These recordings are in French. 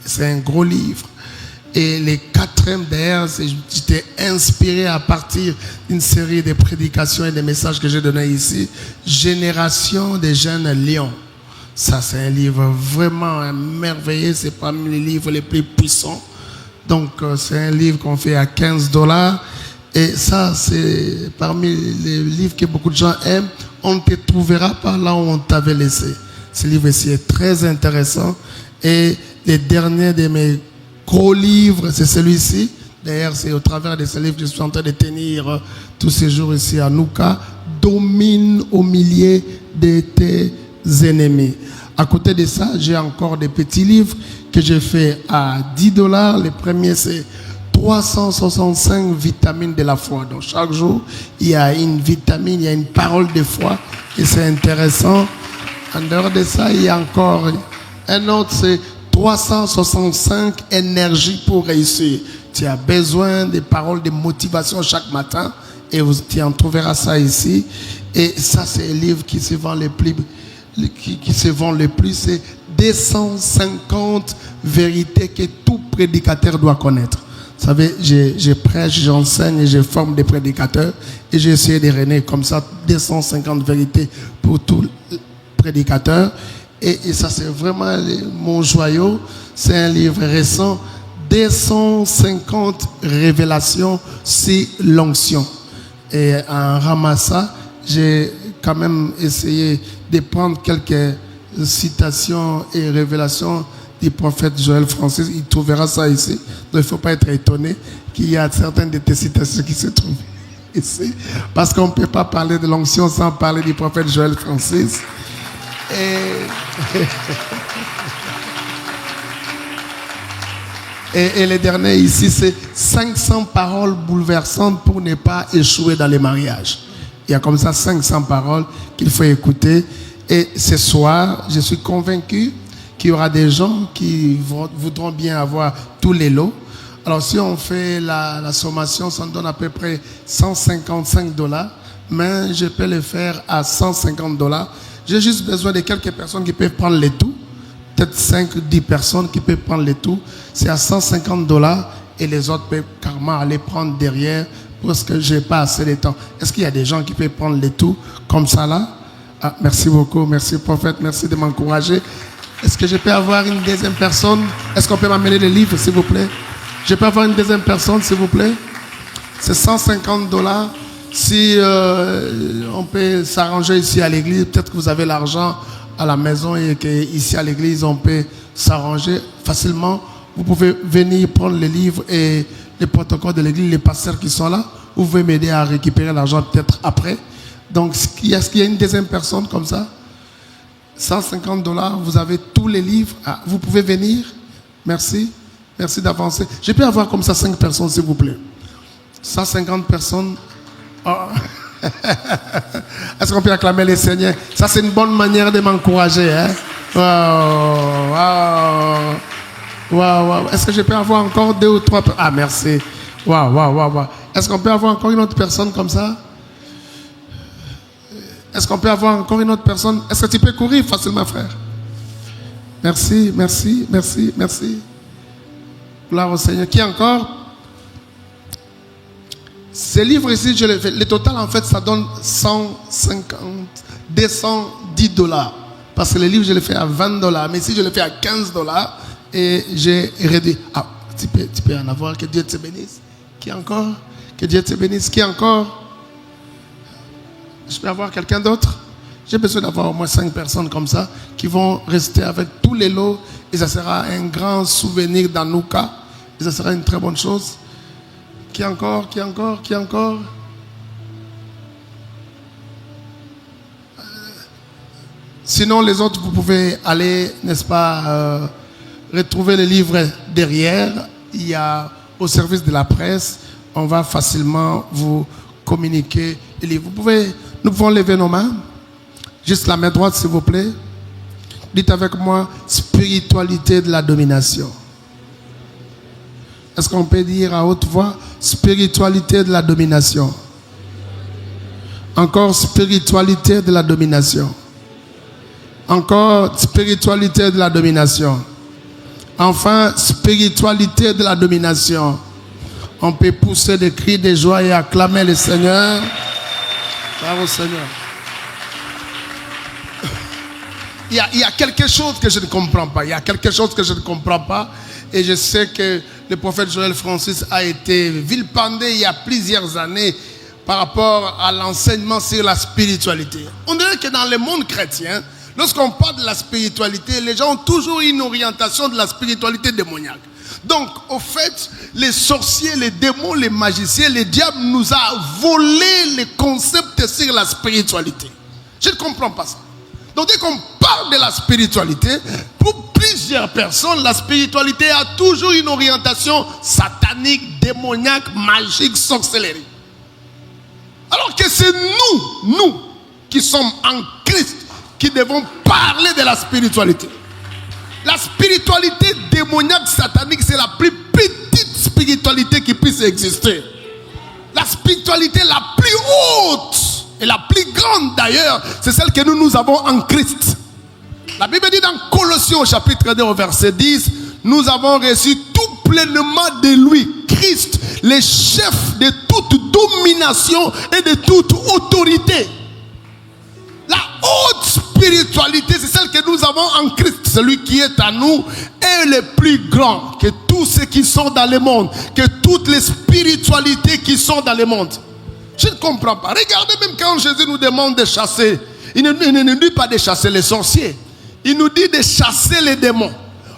C'est un gros livre. Et les 4e d'ailleurs, j'étais inspiré à partir d'une série de prédications et de messages que j'ai donnés ici. Génération des jeunes lions. Ça, c'est un livre vraiment merveilleux. C'est parmi les livres les plus puissants. Donc, c'est un livre qu'on fait à $15. Et ça, c'est parmi les livres que beaucoup de gens aiment. On ne te trouvera pas là où on t'avait laissé. Ce livre-ci est très intéressant. Et les derniers de mes gros livres, c'est celui-ci. D'ailleurs, c'est au travers de ce livre que je suis en train de tenir tous ces jours ici à Nouka. Domine au milieu de tes ennemis. À côté de ça, j'ai encore des petits livres que j'ai fait à $10. Le premier, c'est 365 vitamines de la foi. Donc, chaque jour, il y a une vitamine, il y a une parole de foi. Et c'est intéressant. En dehors de ça, il y a encore un autre, c'est 365 énergies pour réussir. Tu as besoin des paroles de motivation chaque matin. Et tu en trouveras ça ici. Et ça, c'est le livre qui se vend le plus. Qui se vend le plus, c'est 250 vérités que tout prédicateur doit connaître. Vous savez, je prêche, j'enseigne et je forme des prédicateurs. Et j'ai essayé de réunir comme ça 250 vérités pour tout prédicateur. Et ça, c'est vraiment mon joyau. C'est un livre récent. 250 révélations sur l'onction. Et en ramassant, j'ai quand même essayé de prendre quelques citations et révélations du prophète Joël Francis. Il trouvera ça ici. Donc il ne faut pas être étonné qu'il y a certaines de tes citations qui se trouvent ici. Parce qu'on ne peut pas parler de l'onction sans parler du prophète Joël Francis. Et le dernier ici, c'est 500 paroles bouleversantes pour ne pas échouer dans les mariages. Il y a comme ça 500 paroles qu'il faut écouter. Et ce soir, je suis convaincu qu'il y aura des gens qui voudront bien avoir tous les lots. Alors si on fait la sommation, ça nous donne à peu près $155. Mais je peux le faire à $150. J'ai juste besoin de quelques personnes qui peuvent prendre les tout. Peut-être 5 ou 10 personnes qui peuvent prendre les tout. C'est à $150 et les autres peuvent carrément aller prendre derrière parce que je n'ai pas assez de temps. Est-ce qu'il y a des gens qui peuvent prendre les tout comme ça là? Ah, merci beaucoup, merci prophète, merci de m'encourager. Est-ce que je peux avoir une deuxième personne? Est-ce qu'on peut m'amener les livres s'il vous plaît? Je peux avoir une deuxième personne s'il vous plaît? C'est $150. Si on peut s'arranger ici à l'église, peut-être que vous avez l'argent à la maison et qu'ici à l'église on peut s'arranger facilement. Vous pouvez venir prendre les livres et les protocoles de l'église, les pasteurs qui sont là. Vous pouvez m'aider à récupérer l'argent peut-être après. Donc, est-ce qu'il y a une deuxième personne comme ça? $150, vous avez tous les livres. Ah, vous pouvez venir. Merci. Merci d'avancer. Je peux avoir comme ça 5 personnes, s'il vous plaît. 150 personnes. Oh. Est-ce qu'on peut acclamer les seigneurs? Ça, c'est une bonne manière de m'encourager. Hein? Wow, wow, wow, wow. Est-ce que je peux avoir encore 2 ou 3 personnes? Ah, merci. Wow, wow, wow, wow. Est-ce qu'on peut avoir encore une autre personne comme ça? Est-ce qu'on peut avoir encore une autre personne? Est-ce que tu peux courir facilement, frère? Merci, merci, merci, merci. Gloire au Seigneur. Qui encore? Ce livre ici, je l'ai fait. Le total, en fait, ça donne 210 $. Parce que le livre, je l'ai fait à $20. Mais ici, je l'ai fait à $15. Et j'ai réduit. Ah, tu peux en avoir. Que Dieu te bénisse. Qui encore? Que Dieu te bénisse. Qui encore? Je peux avoir quelqu'un d'autre? J'ai besoin d'avoir au moins 5 personnes comme ça qui vont rester avec tous les lots et ça sera un grand souvenir dans nos cas et ça sera une très bonne chose. Qui encore? Qui encore? Qui encore? Sinon les autres vous pouvez aller, n'est-ce pas, retrouver les livres derrière. Il y a au service de la presse, on va facilement vous communiquer les livres. Nous pouvons lever nos mains. Juste la main droite, s'il vous plaît. Dites avec moi, spiritualité de la domination. Est-ce qu'on peut dire à haute voix, spiritualité de la domination? Encore spiritualité de la domination. Encore spiritualité de la domination. Enfin, spiritualité de la domination. On peut pousser des cris de joie et acclamer le Seigneur. Bravo Seigneur. Il y a quelque chose que je ne comprends pas. Il y a quelque chose que je ne comprends pas. Et je sais que le prophète Joël Francis a été vilipendé il y a plusieurs années par rapport à l'enseignement sur la spiritualité. On dirait que dans le monde chrétien, lorsqu'on parle de la spiritualité, les gens ont toujours une orientation de la spiritualité démoniaque. Donc, au fait, les sorciers, les démons, les magiciens, les diables nous a volé les concepts sur la spiritualité. Je ne comprends pas ça. Donc, dès qu'on parle de la spiritualité, pour plusieurs personnes, la spiritualité a toujours une orientation satanique, démoniaque, magique, sorcellerie. Alors que c'est nous qui sommes en Christ, qui devons parler de la spiritualité. La spiritualité démoniaque, satanique, c'est la plus petite spiritualité qui puisse exister. La spiritualité la plus haute et la plus grande d'ailleurs, c'est celle que nous avons en Christ. La Bible dit dans Colossiens au chapitre 2 au verset 10, nous avons reçu tout pleinement de lui, Christ, le chef de toute domination et de toute autorité. La haute spiritualité, c'est celle que nous avons en Christ. Celui qui est à nous est le plus grand que tous ceux qui sont dans le monde, que toutes les spiritualités qui sont dans le monde. Je ne comprends pas. Regardez même quand Jésus nous demande de chasser, il ne nous dit pas de chasser les sorciers. Il nous dit de chasser les démons.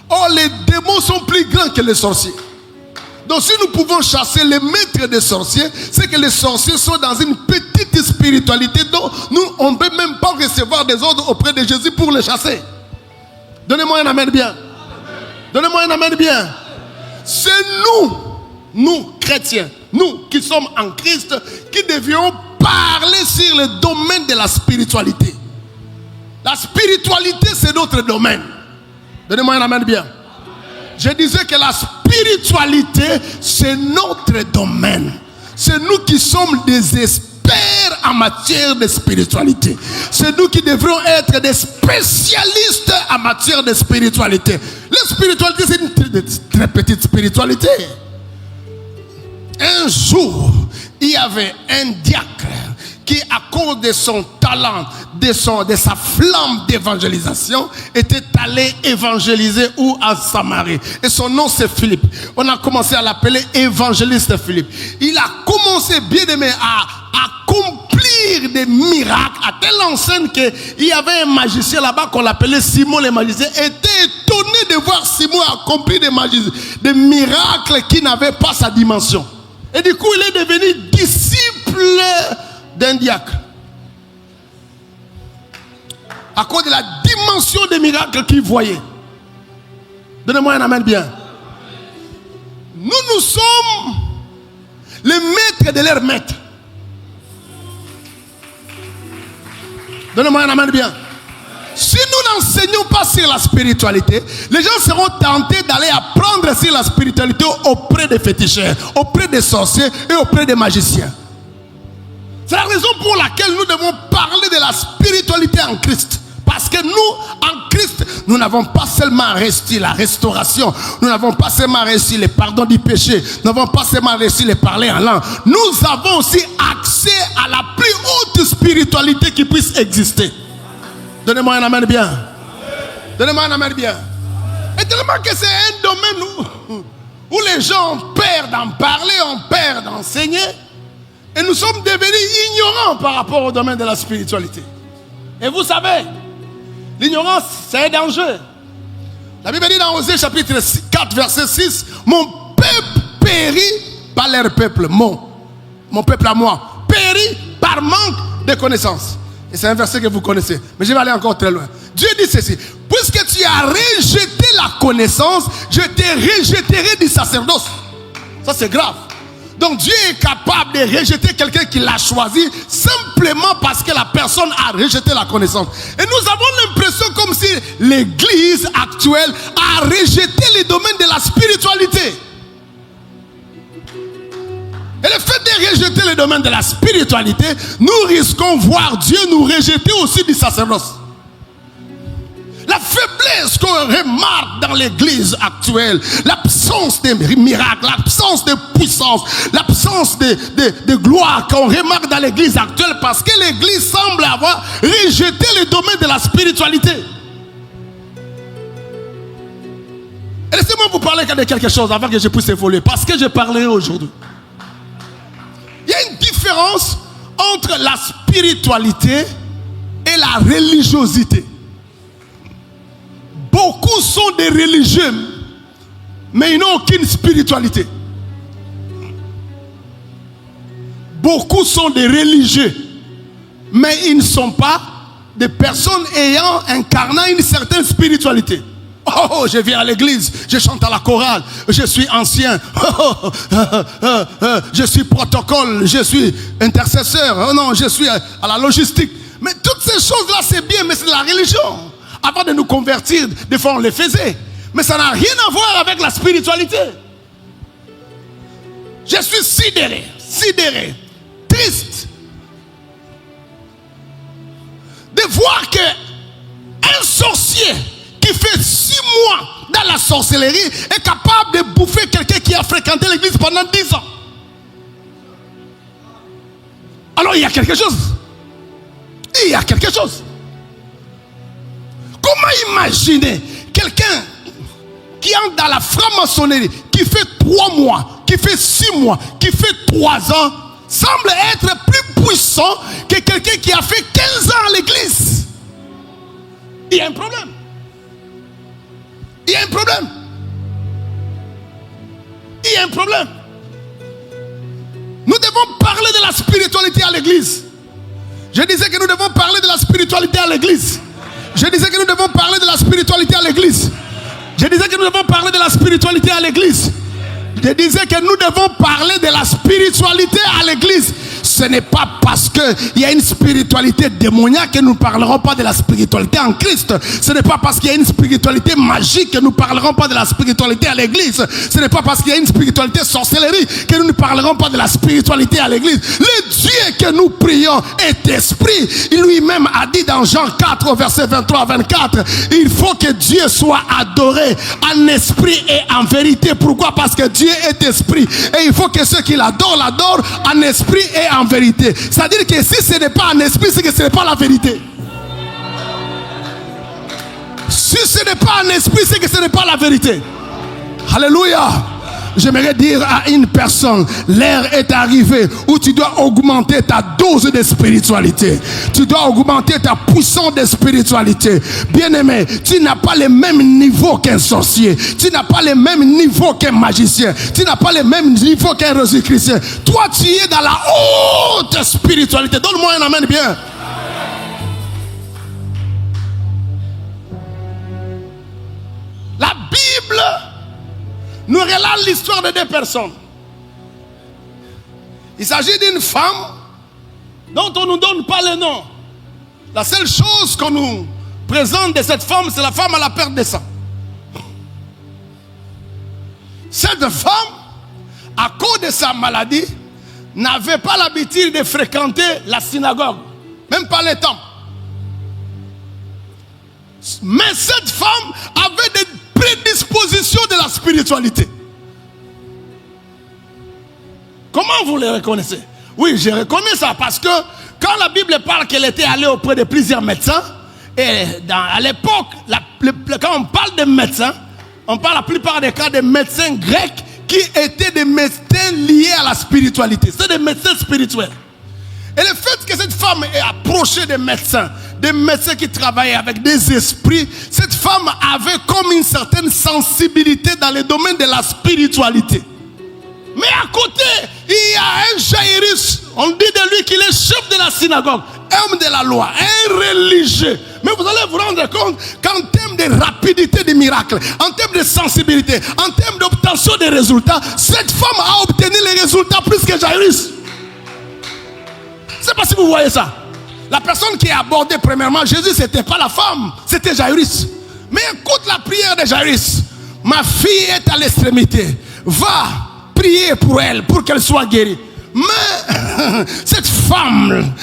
Or, les démons sont plus grands que les sorciers. Donc, si nous pouvons chasser les maîtres des sorciers, c'est que les sorciers sont dans une petite spiritualité dont nous, on ne peut même pas recevoir des ordres auprès de Jésus pour les chasser. Donnez-moi un amen bien. Donnez-moi un amen bien. C'est nous chrétiens, nous qui sommes en Christ, qui devions parler sur le domaine de la spiritualité. La spiritualité, c'est notre domaine. Donnez-moi un amen bien. Je disais que la spiritualité, c'est notre domaine. C'est nous qui sommes des experts en matière de spiritualité. C'est nous qui devrons être des spécialistes en matière de spiritualité. La spiritualité, c'est une très petite spiritualité. Un jour, il y avait un diacre qui, à cause de son talent, de sa flamme d'évangélisation, était allé évangéliser où? À Samarie. Et son nom c'est Philippe. On a commencé à l'appeler évangéliste Philippe. Il a commencé, bien aimé, à accomplir des miracles à telle enseigne qu'il y avait un magicien là-bas qu'on l'appelait Simon le magicien. Était étonné de voir Simon accomplir des miracles qui n'avaient pas sa dimension. Et du coup, il est devenu disciple d'un diacre. À cause de la dimension des miracles qu'il voyait. Donnez-moi un amen bien. Nous sommes les maîtres de leurs maîtres. Donnez-moi un amen bien. Si nous n'enseignons pas sur la spiritualité, les gens seront tentés d'aller apprendre sur la spiritualité auprès des féticheurs, auprès des sorciers et auprès des magiciens. C'est la raison pour laquelle nous devons parler de la spiritualité en Christ. Parce que nous, en Christ, nous n'avons pas seulement reçu la restauration, nous n'avons pas seulement reçu le pardon du péché, nous n'avons pas seulement reçu le parler en langue. Nous avons aussi accès à la plus haute spiritualité qui puisse exister. Donnez-moi un amen bien. Donnez-moi un amen bien. Et tellement que c'est un domaine où les gens ont peur d'en parler, ont peur d'enseigner. Et nous sommes devenus ignorants par rapport au domaine de la spiritualité. Et vous savez, l'ignorance, c'est un danger. La Bible dit dans Osée chapitre 4, verset 6, mon peuple périt par leur peuple. Mon peuple à moi périt par manque de connaissances. Et c'est un verset que vous connaissez. Mais je vais aller encore très loin. Dieu dit ceci. Puisque tu as rejeté la connaissance, je te rejetterai du sacerdoce. Ça c'est grave. Donc Dieu est capable de rejeter quelqu'un qui l'a choisi simplement parce que la personne a rejeté la connaissance. Et nous avons l'impression comme si l'église actuelle a rejeté les domaines de la spiritualité. Et le fait de rejeter les domaines de la spiritualité, nous risquons voir Dieu nous rejeter aussi du sacerdoce. Le fait faiblesse qu'on remarque dans l'église actuelle, l'absence de miracles, l'absence de puissance, l'absence de gloire qu'on remarque dans l'église actuelle, parce que l'église semble avoir rejeté le domaine de la spiritualité. Et laissez-moi vous parler de quelque chose avant que je puisse évoluer, parce que je parlerai aujourd'hui. Il y a une différence entre la spiritualité et la religiosité. Beaucoup sont des religieux, mais ils n'ont aucune spiritualité. Beaucoup sont des religieux, mais ils ne sont pas des personnes ayant incarnant une certaine spiritualité. Oh, je viens à l'église, je chante à la chorale, je suis ancien, je suis protocole, je suis intercesseur, oh non, je suis à la logistique. Mais toutes ces choses-là, c'est bien, mais c'est de la religion. Avant de nous convertir, des fois on les faisait. Mais ça n'a rien à voir avec la spiritualité. Je suis sidéré, triste de voir que un sorcier qui fait 6 mois dans la sorcellerie est capable de bouffer quelqu'un qui a fréquenté l'église pendant 10 ans. Alors il y a quelque chose. Il y a quelque chose. Comment imaginer quelqu'un qui entre dans la franc-maçonnerie, qui fait 3 mois, qui fait 6 mois, qui fait 3 ans, semble être plus puissant que quelqu'un qui a fait 15 ans à l'église? Il y a un problème. Il y a un problème. Il y a un problème. Nous devons parler de la spiritualité à l'église. Je disais que nous devons parler de la spiritualité à l'église. Je disais que nous devons parler de la spiritualité à l'église. Je disais que nous devons parler de la spiritualité à l'église. Je disais que nous devons parler de la spiritualité à l'église. Ce n'est pas parce qu'il y a une spiritualité démoniaque que nous ne parlerons pas de la spiritualité en Christ. Ce n'est pas parce qu'il y a une spiritualité magique que nous ne parlerons pas de la spiritualité à l'église. Ce n'est pas parce qu'il y a une spiritualité sorcellerie que nous ne parlerons pas de la spiritualité à l'église. Le Dieu que nous prions est esprit. Il lui-même a dit dans Jean 4 au verset 23 à 24, il faut que Dieu soit adoré en esprit et en vérité. Pourquoi? Parce que Dieu est esprit. Et il faut que ceux qui l'adorent en esprit et en vérité. C'est-à-dire que si ce n'est pas en esprit, c'est que ce n'est pas la vérité. Si ce n'est pas en esprit, c'est que ce n'est pas la vérité. Alléluia. J'aimerais dire à une personne, l'heure est arrivée où tu dois augmenter ta dose de spiritualité. Tu dois augmenter ta puissance de spiritualité. Bien-aimé, tu n'as pas le même niveau qu'un sorcier. Tu n'as pas le même niveau qu'un magicien. Tu n'as pas le même niveau qu'un Jésus-Christien. Toi, tu es dans la haute spiritualité. Donne-moi un amen bien. La Bible nous relate l'histoire de 2 personnes. Il s'agit d'une femme dont on ne nous donne pas le nom. La seule chose qu'on nous présente de cette femme, c'est la femme à la perte de sang. Cette femme, à cause de sa maladie, n'avait pas l'habitude de fréquenter la synagogue, même pas le temple. Mais cette femme avait des prédispositions de la spiritualité. Comment vous les reconnaissez? Oui, je reconnais ça parce que quand la Bible parle qu'elle était allée auprès de plusieurs médecins, et à l'époque, quand on parle de médecins, on parle la plupart des cas de médecins grecs qui étaient des médecins liés à la spiritualité. C'est des médecins spirituels. Et le fait que cette femme ait approché des médecins qui travaillaient avec des esprits, cette femme avait comme une certaine sensibilité dans le domaine de la spiritualité. Mais à côté, il y a un Jairus, on dit de lui qu'il est chef de la synagogue, homme de la loi, un religieux. Mais vous allez vous rendre compte qu'en termes de rapidité des miracles, en termes de sensibilité, en termes d'obtention des résultats, cette femme a obtenu les résultats plus que Jairus. Je ne sais pas si vous voyez ça. La personne qui est abordée premièrement, Jésus, ce n'était pas la femme, c'était Jairus. Mais écoute la prière de Jairus. Ma fille est à l'extrémité. Va prier pour elle, pour qu'elle soit guérie. Mais cette femme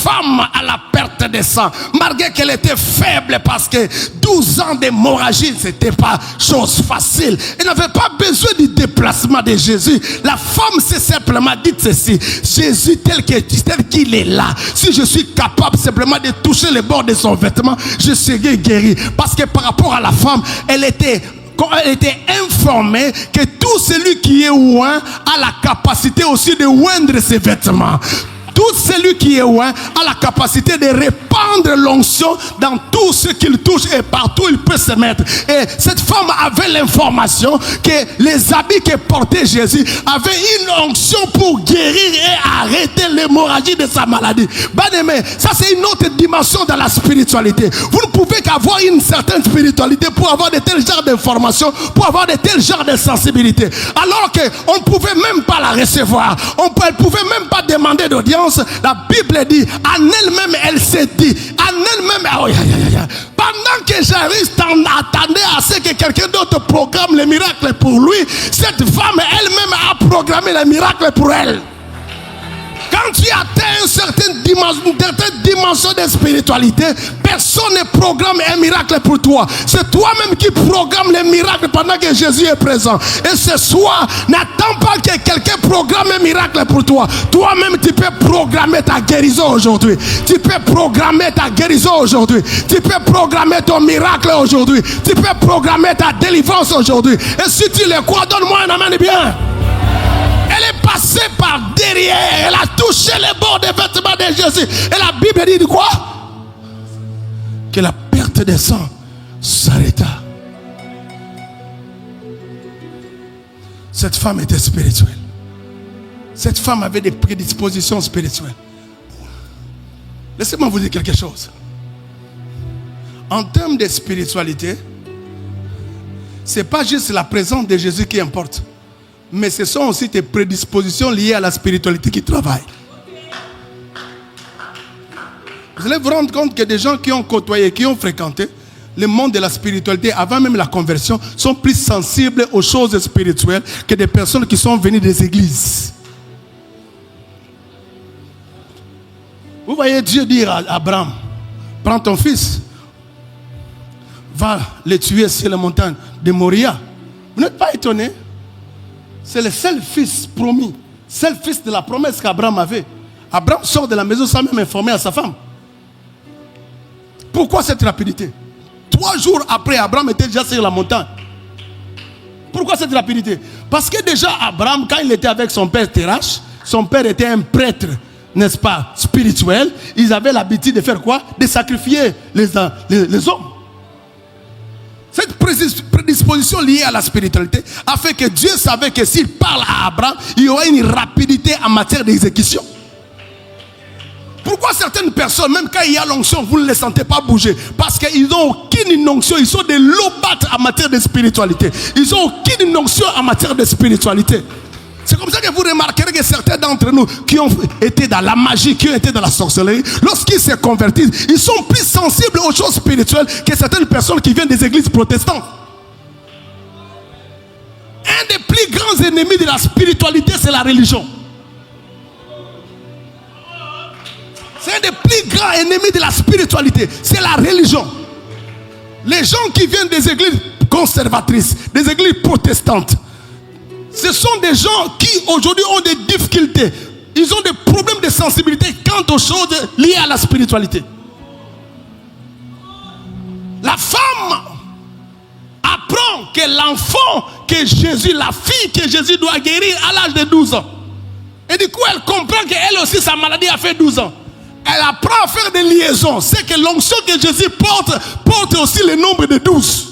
femme à la perte de sang, malgré qu'elle était faible, parce que 12 ans d'hémorragie, ce n'était pas chose facile. Elle n'avait pas besoin du déplacement de Jésus. La femme s'est simplement dit ceci: Jésus tel qu'il est là, si je suis capable simplement de toucher le bord de son vêtement, je serai guéri. Parce que par rapport à la femme, elle était informée que tout celui qui est oint a la capacité aussi de oindre ses vêtements. Tout celui qui est oint a la capacité de répandre l'onction dans tout ce qu'il touche et partout il peut se mettre. Et cette femme avait l'information que les habits que portait Jésus avaient une onction pour guérir et arrêter l'hémorragie de sa maladie. Bien-aimé, ça c'est une autre dimension dans la spiritualité. Vous ne pouvez qu'avoir une certaine spiritualité pour avoir de tels genres d'informations, pour avoir de tels genres de sensibilité. Alors qu'on ne pouvait même pas la recevoir. Elle ne pouvait même pas demander d'audience. La Bible dit, en elle-même, elle s'est dit, en elle-même, pendant que Jairus attendait à ce que quelqu'un d'autre programme le miracle pour lui, cette femme elle-même a programmé le miracle pour elle. Quand tu atteins une certaine dimension de spiritualité, personne ne programme un miracle pour toi. C'est toi-même qui programme les miracles pendant que Jésus est présent. Et ce soir, n'attends pas que quelqu'un programme un miracle pour toi. Toi-même, tu peux programmer ta guérison aujourd'hui. Tu peux programmer ta guérison aujourd'hui. Tu peux programmer ton miracle aujourd'hui. Tu peux programmer ta délivrance aujourd'hui. Et si tu le crois, donne-moi un amen bien. Elle est passée par derrière. Elle a touché les bords des vêtements de Jésus. Et la Bible dit quoi? Que la perte de sang s'arrêta. Cette femme était spirituelle. Cette femme avait des prédispositions spirituelles. Laissez-moi vous dire quelque chose. En termes de spiritualité, ce n'est pas juste la présence de Jésus qui importe. Mais ce sont aussi tes prédispositions liées à la spiritualité qui travaillent. Vous allez vous rendre compte que des gens qui ont côtoyé, qui ont fréquenté le monde de la spiritualité avant même la conversion sont plus sensibles aux choses spirituelles que des personnes qui sont venues des églises. Vous voyez Dieu dire à Abraham: prends ton fils, va le tuer sur la montagne de Moria. Vous n'êtes pas étonné? C'est le seul fils promis, seul fils de la promesse qu'Abraham avait. Abraham sort de la maison sans même informer à sa femme. Pourquoi cette rapidité? 3 jours après, Abraham était déjà sur la montagne. Pourquoi cette rapidité? Parce que déjà Abraham, quand il était avec son père Terach, son père était un prêtre, n'est-ce pas, spirituel. Ils avaient l'habitude de faire quoi? De sacrifier les hommes. Cette prédisposition liée à la spiritualité a fait que Dieu savait que s'il parle à Abraham, il y aura une rapidité en matière d'exécution. Pourquoi certaines personnes, même quand il y a l'onction, vous ne les sentez pas bouger? Parce qu'ils n'ont aucune onction, ils sont des lobates en matière de spiritualité. Ils n'ont aucune onction en matière de spiritualité. C'est comme ça que vous remarquerez que certains d'entre nous qui ont été dans la magie, qui ont été dans la sorcellerie, lorsqu'ils se convertissent, ils sont plus sensibles aux choses spirituelles que certaines personnes qui viennent des églises protestantes. Un des plus grands ennemis de la spiritualité, c'est la religion. C'est un des plus grands ennemis de la spiritualité, c'est la religion. Les gens qui viennent des églises conservatrices, des églises protestantes, ce sont des gens qui aujourd'hui ont des difficultés. Ils ont des problèmes de sensibilité quant aux choses liées à la spiritualité. La femme apprend que l'enfant que Jésus, la fille que Jésus doit guérir à l'âge de 12 ans. Et du coup, elle comprend qu'elle aussi, sa maladie a fait 12 ans. Elle apprend à faire des liaisons. C'est que l'onction que Jésus porte aussi le nombre de 12.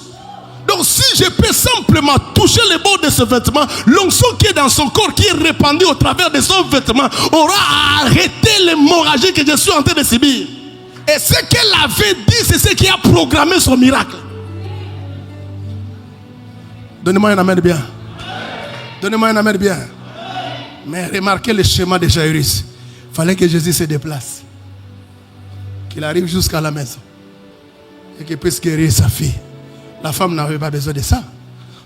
Donc si je peux simplement toucher le bord de ce vêtement, l'onction qui est dans son corps, qui est répandue au travers de son vêtement, aura arrêté l'hémorragie que je suis en train de subir. Et ce qu'elle avait dit, c'est ce qui a programmé son miracle. Donnez-moi un amen bien. Donnez-moi un amen bien. Mais remarquez le schéma de Jairus. Il fallait que Jésus se déplace, qu'il arrive jusqu'à la maison et qu'il puisse guérir sa fille. La femme n'avait pas besoin de ça.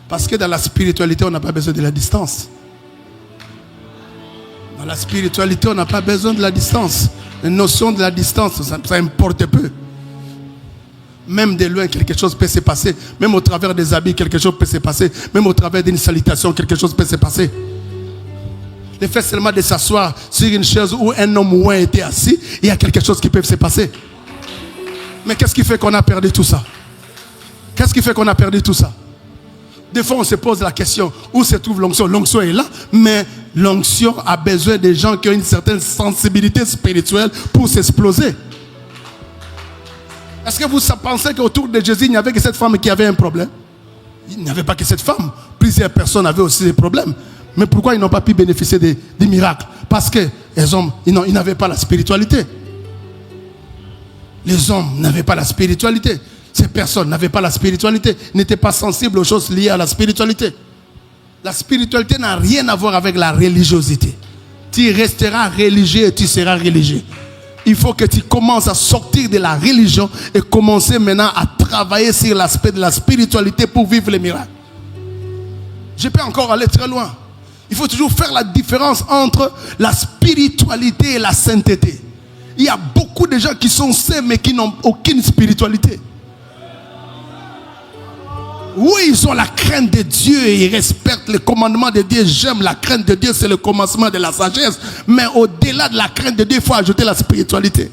Parce que dans la spiritualité, on n'a pas besoin de la distance. Dans la spiritualité, on n'a pas besoin de la distance. La notion de la distance, ça importe peu. Même de loin, quelque chose peut se passer. Même au travers des habits, quelque chose peut se passer. Même au travers d'une salutation, quelque chose peut se passer. Le fait seulement de s'asseoir sur une chaise où un homme ouin était assis, il y a quelque chose qui peut se passer. Mais qu'est-ce qui fait qu'on a perdu tout ça? Qu'est-ce qui fait qu'on a perdu tout ça? Des fois, on se pose la question, où se trouve l'onction? L'onction est là, mais l'onction a besoin de gens qui ont une certaine sensibilité spirituelle pour s'exploser. Est-ce que vous pensez qu'autour de Jésus, il n'y avait que cette femme qui avait un problème? Il n'y avait pas que cette femme. Plusieurs personnes avaient aussi des problèmes. Mais pourquoi ils n'ont pas pu bénéficier des miracles? Parce que les hommes, ils n'avaient pas la spiritualité. Les hommes n'avaient pas la spiritualité. Ces personnes n'avaient pas la spiritualité, n'étaient pas sensibles aux choses liées à la spiritualité. La spiritualité n'a rien à voir avec la religiosité. Tu resteras religieux et tu seras religieux. Il faut que tu commences à sortir de la religion et commencer maintenant à travailler sur l'aspect de la spiritualité pour vivre les miracles. Je peux encore aller très loin. Il faut toujours faire la différence entre la spiritualité et la sainteté. Il y a beaucoup de gens qui sont saints mais qui n'ont aucune spiritualité. Oui, ils ont la crainte de Dieu et ils respectent les commandements de Dieu. J'aime la crainte de Dieu, c'est le commencement de la sagesse. Mais au-delà de la crainte de Dieu, il faut ajouter la spiritualité.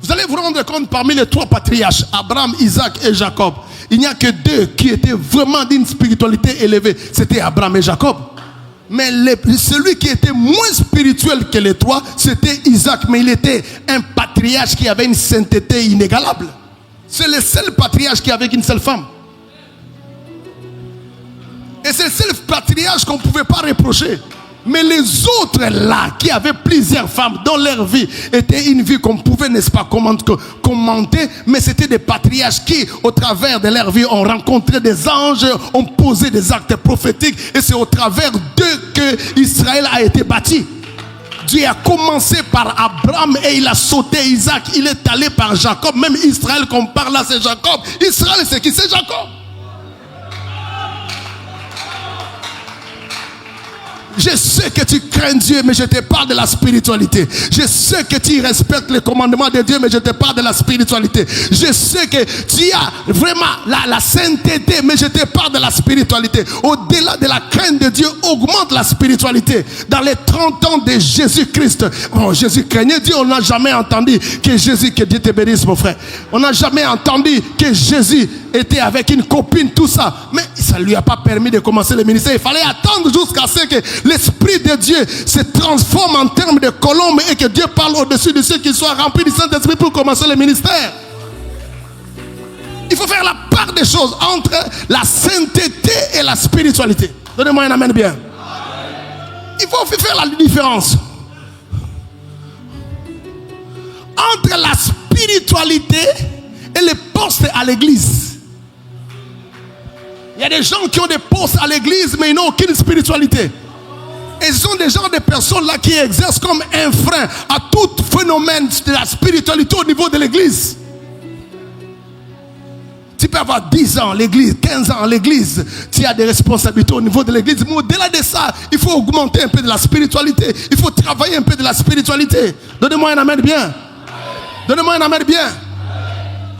Vous allez vous rendre compte, parmi les trois patriarches, Abraham, Isaac et Jacob, il n'y a que deux qui étaient vraiment d'une spiritualité élevée. C'était Abraham et Jacob. Mais celui qui était moins spirituel que les trois, c'était Isaac. Mais il était un patriarche qui avait une sainteté inégalable. C'est le seul patriarche qui est avec une seule femme. Et c'est le seul patriarche qu'on ne pouvait pas reprocher. Mais les autres là, qui avaient plusieurs femmes, dont leur vie était une vie qu'on pouvait, n'est-ce pas, commenter, mais c'était des patriarches qui, au travers de leur vie, ont rencontré des anges, ont posé des actes prophétiques, et c'est au travers d'eux que Israël a été bâti. Dieu a commencé par Abraham et il a sauté Isaac. Il est allé par Jacob. Même Israël qu'on parle là, c'est Jacob. Israël, c'est qui? C'est Jacob. Je sais que tu crains Dieu, mais je te parle de la spiritualité. Je sais que tu respectes les commandements de Dieu, mais je te parle de la spiritualité. Je sais que tu as vraiment la sainteté, mais je te parle de la spiritualité. Au-delà de la crainte de Dieu, augmente la spiritualité. Dans les 30 ans de Jésus-Christ, Jésus craignait Dieu. On n'a jamais entendu que Jésus, que Dieu te bénisse mon frère, on n'a jamais entendu que Jésus était avec une copine, tout ça. Mais ça ne lui a pas permis de commencer le ministère. Il fallait attendre jusqu'à ce que l'Esprit de Dieu se transforme en termes de colombe et que Dieu parle au-dessus de ceux qui soient remplis du Saint-Esprit pour commencer le ministère. Il faut faire la part des choses entre la sainteté et la spiritualité. Donnez-moi un amen bien. Il faut faire la différence entre la spiritualité et les postes à l'église. Il y a des gens qui ont des postes à l'église, mais ils n'ont aucune spiritualité. Et ce sont des gens de personnes là qui exercent comme un frein à tout phénomène de la spiritualité au niveau de l'église. Tu peux avoir 10 ans à l'église, 15 ans à l'église, tu as des responsabilités au niveau de l'église. Mais au-delà de ça, il faut augmenter un peu de la spiritualité. Il faut travailler un peu de la spiritualité. Donnez-moi un amen bien. Donnez-moi un amen bien.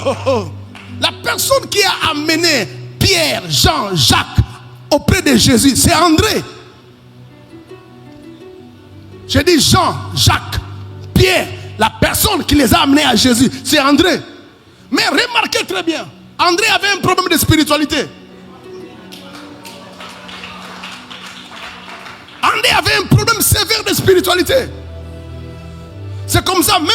Oh, oh. La personne qui a amené Pierre, Jean, Jacques auprès de Jésus, c'est André. J'ai dit Jean, Jacques, Pierre. La personne qui les a amenés à Jésus, c'est André. Mais remarquez très bien, André avait un problème de spiritualité. André avait un problème sévère de spiritualité. C'est comme ça, même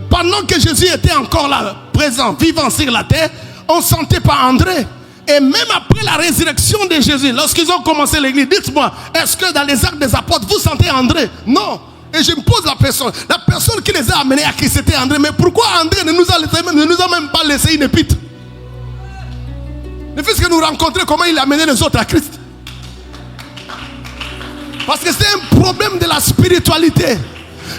pendant que Jésus était encore là, présent, vivant sur la terre, on ne sentait pas André. Et même après la résurrection de Jésus, lorsqu'ils ont commencé l'église, dites-moi, est-ce que dans les actes des apôtres, vous sentez André? Non. Et je me pose la personne qui les a amenés à Christ, c'était André. Mais pourquoi André ne nous a même pas laissé une épître? Ne fût-ce que nous rencontrer comment il a amené les autres à Christ. Parce que c'est un problème de la spiritualité.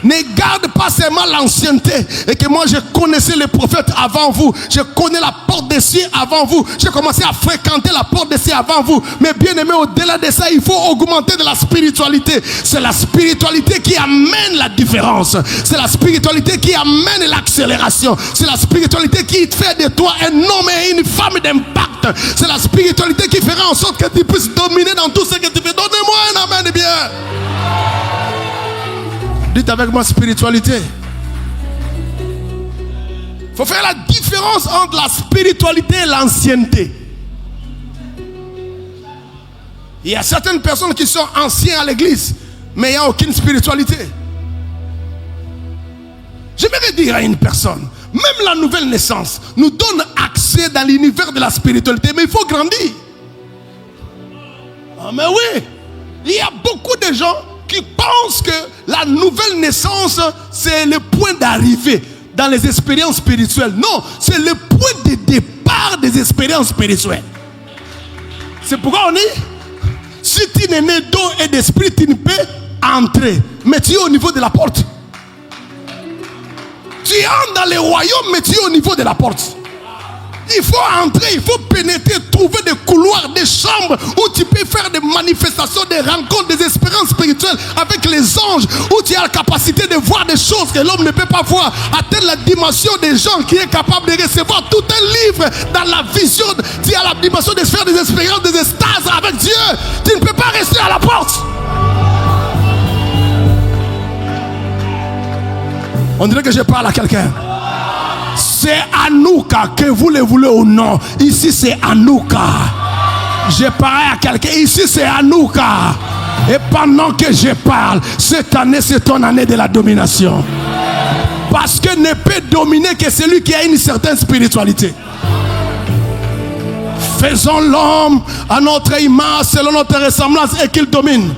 Ne garde pas seulement l'ancienneté et que moi je connaissais les prophètes avant vous. Je connais la porte des cieux avant vous. J'ai commencé à fréquenter la porte des cieux avant vous. Mais bien aimé, au-delà de ça, il faut augmenter de la spiritualité. C'est la spiritualité qui amène la différence. C'est la spiritualité qui amène l'accélération. C'est la spiritualité qui fait de toi un homme et une femme d'impact. C'est la spiritualité qui fera en sorte que tu puisses dominer dans tout ce que tu fais. Donnez-moi un amen bien. Dites avec moi spiritualité. Il faut faire la différence entre la spiritualité et l'ancienneté. Il y a certaines personnes qui sont anciennes à l'église, mais il n'y a aucune spiritualité. J'aimerais dire à une personne, même la nouvelle naissance nous donne accès dans l'univers de la spiritualité, mais il faut grandir. Ah mais oui, il y a beaucoup de gens qui pensent que la nouvelle naissance, c'est le point d'arrivée dans les expériences spirituelles. Non, c'est le point de départ des expériences spirituelles. C'est pourquoi on dit, si tu n'es né d'eau et d'esprit, tu ne peux entrer. Mais tu es au niveau de la porte. Tu entres dans les royaumes, mais tu es au niveau de la porte. Il faut entrer, il faut pénétrer, trouver des couloirs, des chambres où tu peux faire des manifestations, des rencontres, des expériences spirituelles avec les anges, où tu as la capacité de voir des choses que l'homme ne peut pas voir, atteindre la dimension des gens qui est capable de recevoir tout un livre dans la vision. Tu as la dimension de faire des expériences, des extases avec Dieu. Tu ne peux pas rester à la porte. On dirait que je parle à quelqu'un. C'est Anouka, que vous le voulez ou non. Ici c'est Anouka. Je parle à quelqu'un. Ici c'est Anouka. Et pendant que je parle, cette année c'est ton année de la domination. Parce que ne peut dominer que celui qui a une certaine spiritualité. Faisons l'homme à notre image, selon notre ressemblance, et qu'il domine.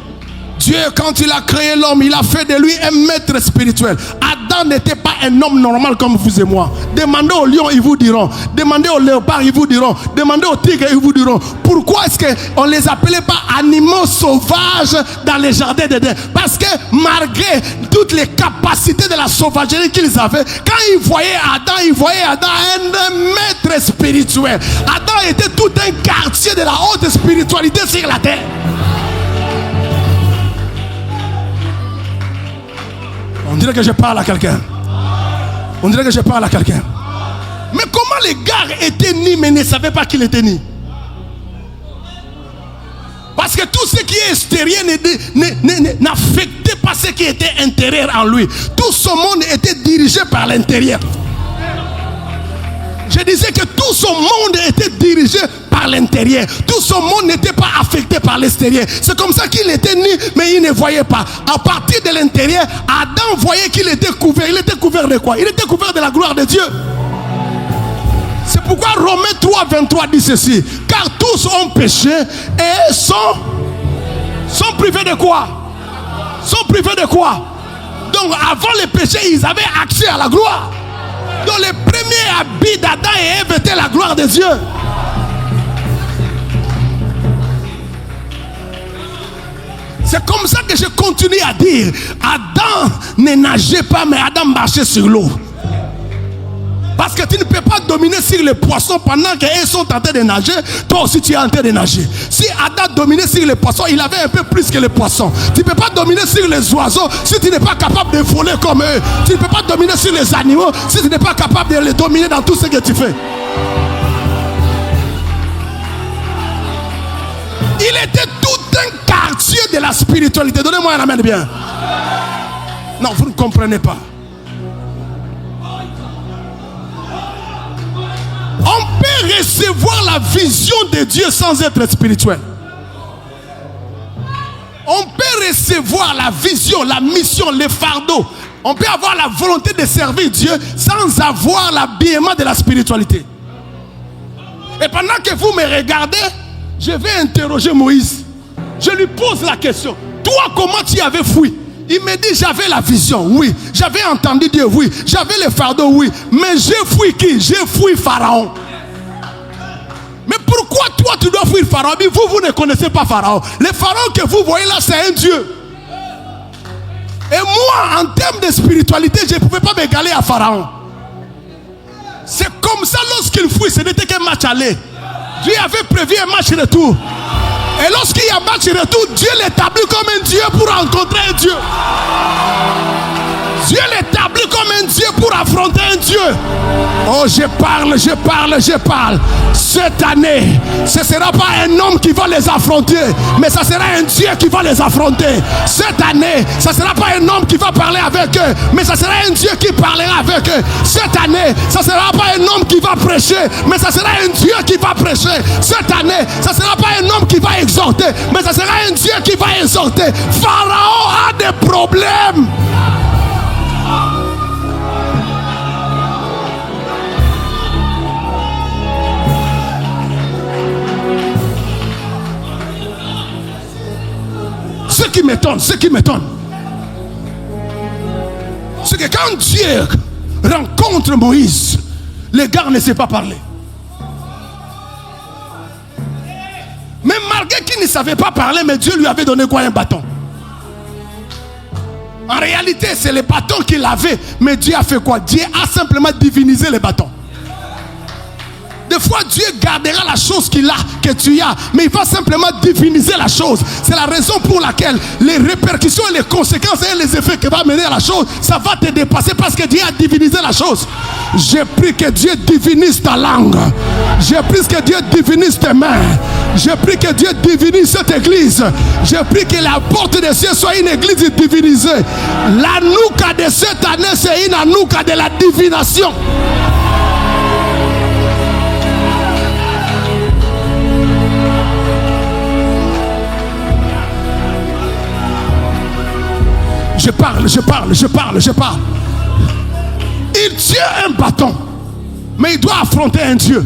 Dieu, quand il a créé l'homme, il a fait de lui un maître spirituel. Adam n'était pas un homme normal comme vous et moi. Demandez aux lions, ils vous diront. Demandez aux léopards, ils vous diront. Demandez aux tigres, ils vous diront. Pourquoi est-ce qu'on ne les appelait pas animaux sauvages dans les jardins d'Éden? Parce que malgré toutes les capacités de la sauvagerie qu'ils avaient, quand ils voyaient Adam un maître spirituel. Adam était tout un quartier de la haute spiritualité sur la terre. On dirait que je parle à quelqu'un. On dirait que je parle à quelqu'un. Mais comment les gars étaient nés mais ne savaient pas qu'il était né? Parce que tout ce qui est extérieur n'affectait pas ce qui était intérieur en lui. Tout son monde était dirigé par l'intérieur. Je disais que tout son monde était dirigé par l'intérieur. Tout son monde n'était pas affecté par l'extérieur. C'est comme ça qu'il était né, mais il ne voyait pas. À partir de l'intérieur, Adam voyait qu'il était couvert. Il était couvert de quoi? Il était couvert de la gloire de Dieu. C'est pourquoi Romains 3, 23 dit ceci. Car tous ont péché et sont privés de quoi? Sont privés de quoi? Donc avant le péché, ils avaient accès à la gloire. Donc le premier habit d'Adam et Ève était la gloire de Dieu. C'est comme ça que je continue à dire. Adam ne nageait pas, mais Adam marchait sur l'eau. Parce que tu ne peux pas dominer sur les poissons pendant qu'ils sont en train de nager. Toi aussi tu es en train de nager. Si Adam dominait sur les poissons, il avait un peu plus que les poissons. Tu ne peux pas dominer sur les oiseaux si tu n'es pas capable de voler comme eux. Tu ne peux pas dominer sur les animaux si tu n'es pas capable de les dominer dans tout ce que tu fais. Il était tout un quartier de la spiritualité. Donnez-moi un amen bien. Non, vous ne comprenez pas. On peut recevoir la vision de Dieu sans être spirituel. On peut recevoir la vision, la mission, le fardeau. On peut avoir la volonté de servir Dieu sans avoir l'habillement de la spiritualité. Et pendant que vous me regardez, je vais interroger Moïse. Je lui pose la question. Toi, comment tu avais fui? Il me dit, j'avais la vision, oui. J'avais entendu Dieu, oui. J'avais le fardeau, oui. Mais j'ai fui qui? J'ai fui Pharaon. Mais pourquoi toi, tu dois fuir Pharaon? Vous ne connaissez pas Pharaon. Le Pharaon que vous voyez là, c'est un Dieu. Et moi, en termes de spiritualité, je ne pouvais pas m'égaler à Pharaon. C'est comme ça, lorsqu'il fuit, ce n'était qu'un match aller. Dieu avait prévu un match retour. Et lorsqu'il y a un match retour, Dieu l'établit comme un Dieu pour rencontrer un Dieu. Dieu l'établit comme un Dieu pour affronter un Dieu. Oh, je parle. Cette année, ce ne sera pas un homme qui va les affronter, mais ça sera un Dieu qui va les affronter. Cette année, ça ne sera pas un homme qui va parler avec eux, mais ça sera un Dieu qui parlera avec eux. Cette année, ça ne sera pas un homme qui va prêcher, mais ça sera un Dieu qui va prêcher. Cette année, ça ne sera pas un homme qui va exhorter, mais ça sera un Dieu qui va exhorter. Pharaon a des problèmes. Ce qui m'étonne, c'est que quand Dieu rencontre Moïse, les gars ne savent pas parler. Mais malgré qu'il ne savait pas parler, mais Dieu lui avait donné quoi? Un bâton. En réalité, c'est le bâton qu'il avait, mais Dieu a fait quoi? Dieu a simplement divinisé les bâtons. Des fois, Dieu gardera la chose qu'il a, que tu as, mais il va simplement diviniser la chose. C'est la raison pour laquelle les répercussions et les conséquences et les effets que va mener à la chose, ça va te dépasser parce que Dieu a divinisé la chose. J'ai pris que Dieu divinise ta langue. J'ai pris que Dieu divinise tes mains. J'ai pris que Dieu divinise cette église. J'ai pris que la porte des cieux soit une église divinisée. La nouka de cette année, c'est une nouka de la divination. Je parle. Il tient un bâton, mais il doit affronter un Dieu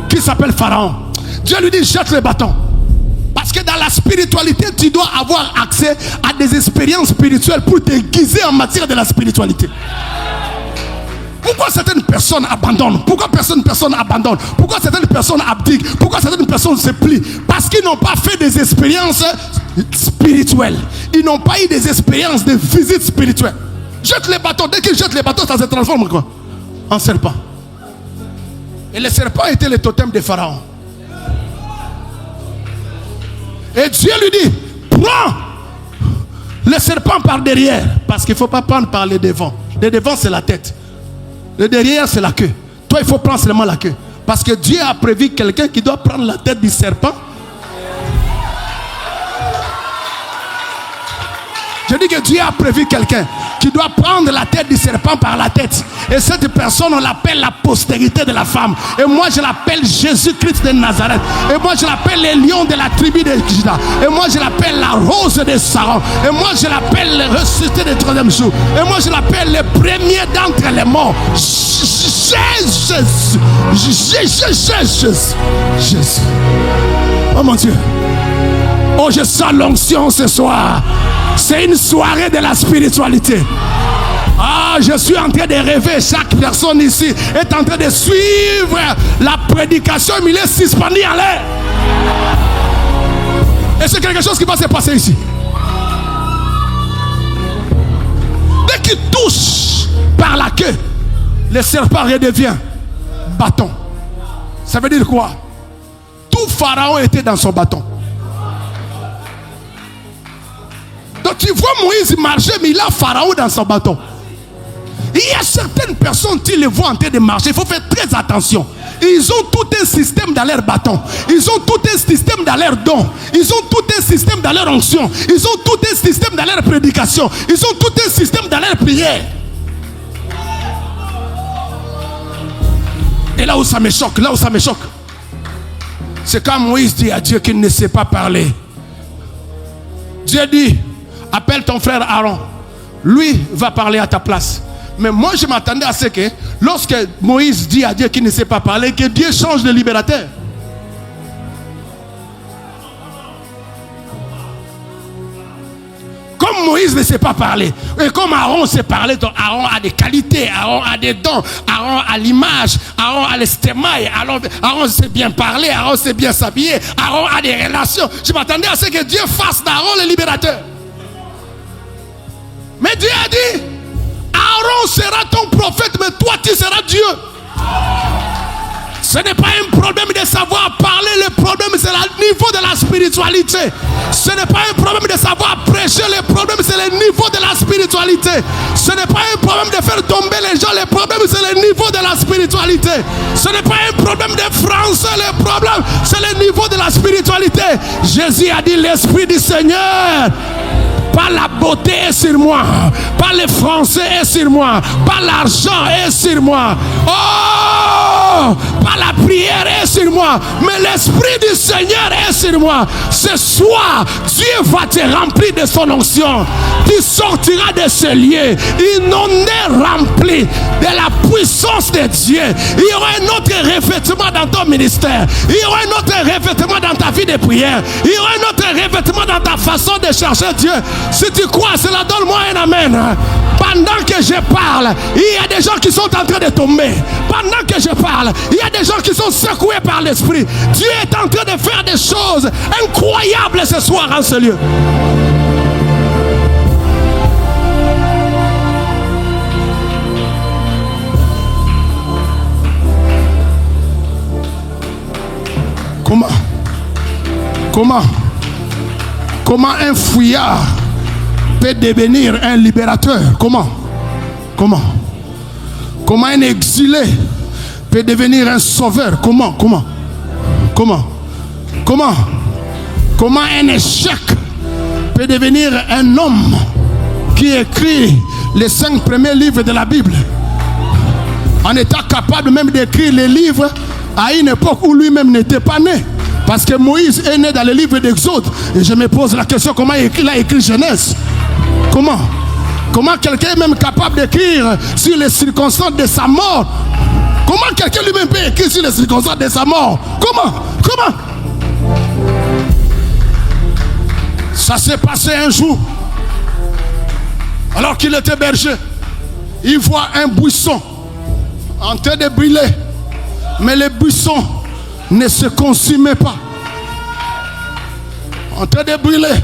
qui s'appelle Pharaon. Dieu lui dit, jette le bâton. Parce que dans la spiritualité, tu dois avoir accès à des expériences spirituelles pour te guiser en matière de la spiritualité. Pourquoi certaines personnes abandonnent? Pourquoi personne abandonne? Pourquoi certaines personnes abdiquent? Pourquoi certaines personnes se plient? Parce qu'ils n'ont pas fait des expériences spirituelles. Ils n'ont pas eu des expériences de visite spirituelle. Jette les bâtons. Dès qu'ils jettent les bâtons, ça se transforme quoi? En serpent. Et le serpent était le totem de Pharaon. Et Dieu lui dit, prends le serpent par derrière. Parce qu'il ne faut pas prendre par le devant. Le devant, c'est la tête. Le derrière, c'est la queue. Toi, il faut prendre seulement la queue. Parce que Dieu a prévu quelqu'un qui doit prendre la tête du serpent. Je dis que Dieu a prévu quelqu'un qui doit prendre la tête du serpent par la tête. Et cette personne, on l'appelle la postérité de la femme. Et moi, je l'appelle Jésus-Christ de Nazareth. Et moi, je l'appelle le lion de la tribu de Juda. Et moi, je l'appelle la rose de Saron. Et moi, je l'appelle le ressuscité du troisième jour. Et moi, je l'appelle le premier d'entre les morts. Jésus. Oh mon Dieu. Oh, je sens l'onction ce soir. C'est une soirée de la spiritualité. Ah, je suis en train de rêver. Chaque personne ici est en train de suivre la prédication. Mais il est suspendu en l'air. Et c'est quelque chose qui va se passer ici. Dès qu'il touche par la queue, le serpent redevient bâton. Ça veut dire quoi? Tout Pharaon était dans son bâton. Donc tu vois Moïse marcher, mais il a Pharaon dans son bâton. Il y a certaines personnes, tu les vois en train de marcher, il faut faire très attention. Ils ont tout un système dans leur bâton. Ils ont tout un système dans leur don. Ils ont tout un système dans leur onction. Ils ont tout un système dans leur prédication. Ils ont tout un système dans leur prière. Et là où ça me choque, c'est quand Moïse dit à Dieu qu'il ne sait pas parler. Dieu dit, appelle ton frère Aaron. Lui va parler à ta place. Mais moi je m'attendais à ce que lorsque Moïse dit à Dieu qu'il ne sait pas parler, que Dieu change de libérateur. Comme Moïse ne sait pas parler, et comme Aaron sait parler, donc Aaron a des qualités, Aaron a des dons, Aaron a l'image, Aaron a l'estémail, Aaron sait bien parler, Aaron sait bien s'habiller, Aaron a des relations. Je m'attendais à ce que Dieu fasse d'Aaron le libérateur. Mais Dieu a dit, Aaron sera ton prophète, mais toi tu seras Dieu. Ce n'est pas un problème de savoir parler, le problème c'est le niveau de la spiritualité. Ce n'est pas un problème de savoir prêcher, le problème c'est le niveau de la spiritualité. Ce n'est pas un problème de faire tomber les gens, le problème c'est le niveau de la spiritualité. Ce n'est pas un problème de français, le problème c'est le niveau de la spiritualité. Jésus a dit, l'Esprit du Seigneur, pas la beauté est sur moi, pas le français est sur moi, pas l'argent est sur moi, oh, pas la prière est sur moi, mais l'Esprit du Seigneur est sur moi. Ce soir, Dieu va te remplir de son onction. Tu sortiras de ce lieu, inondé, rempli de la puissance de Dieu. Il y aura un autre revêtement dans ton ministère, il y aura un autre revêtement dans ta vie de prière, il y aura un autre revêtement dans ta façon de chercher Dieu. Si tu crois, cela, donne-moi un amen. Pendant que je parle, il y a des gens qui sont en train de tomber. Pendant que je parle, il y a des gens qui sont secoués par l'Esprit. Dieu est en train de faire des choses incroyables ce soir en ce lieu. Comment un fouillard peut devenir un libérateur? Comment un exilé peut devenir un sauveur? Comment un échec peut devenir un homme qui écrit les 5 premiers livres de la Bible, en étant capable même d'écrire les livres à une époque où lui-même n'était pas né? Parce que Moïse est né dans le livre d'Exode. Et je me pose la question, comment il a écrit Genèse? Comment quelqu'un est même capable d'écrire sur les circonstances de sa mort? Comment quelqu'un lui-même peut écrire sur les circonstances de sa mort? Comment? Ça s'est passé un jour, alors qu'il était berger. Il voit un buisson en train de brûler, mais le buisson ne se consumait pas. En train de brûler,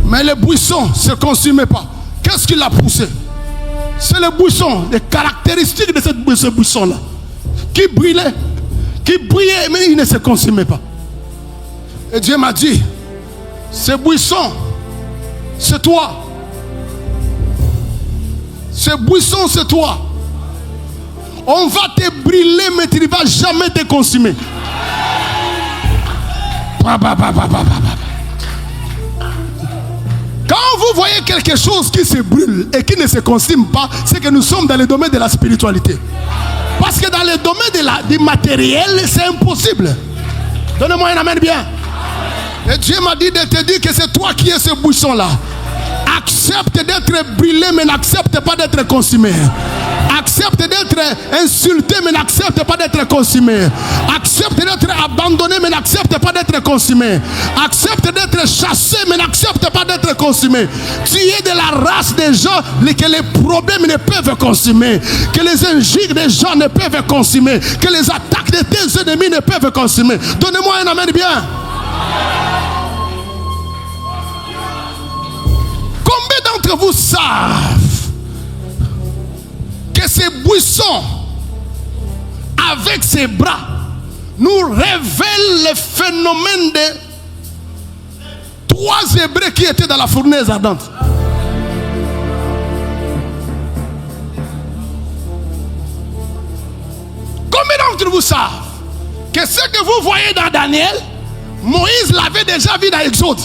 mais le buisson ne se consumait pas. Qu'est-ce qui l'a poussé? C'est le buisson, les caractéristiques de ce buisson-là, qui brûlait, mais il ne se consumait pas. Et Dieu m'a dit, ce buisson, c'est toi. Ce buisson, c'est toi. On va te brûler, mais tu ne vas jamais te consumer. Quand vous voyez quelque chose qui se brûle et qui ne se consume pas, c'est que nous sommes dans le domaine de la spiritualité. Parce que dans le domaine du matériel, c'est impossible. Donnez-moi un amen bien. Et Dieu m'a dit de te dire que c'est toi qui es ce buisson-là. Accepte d'être brûlé, mais n'accepte pas d'être consumé. Accepte d'être insulté, mais n'accepte pas d'être consumé. Accepte d'être abandonné, mais n'accepte pas d'être consumé. Accepte d'être chassé, mais n'accepte pas d'être consumé. Tu es de la race des gens que les problèmes ne peuvent consumer, que les injures des gens ne peuvent consumer, que les attaques de tes ennemis ne peuvent consumer. Donnez-moi un amen bien. Combien d'entre vous savent que ces buissons, avec ses bras, nous révèlent le phénomène de 3 Hébreux qui étaient dans la fournaise ardente? Combien d'entre vous savent que ce que vous voyez dans Daniel, Moïse l'avait déjà vu dans Exode?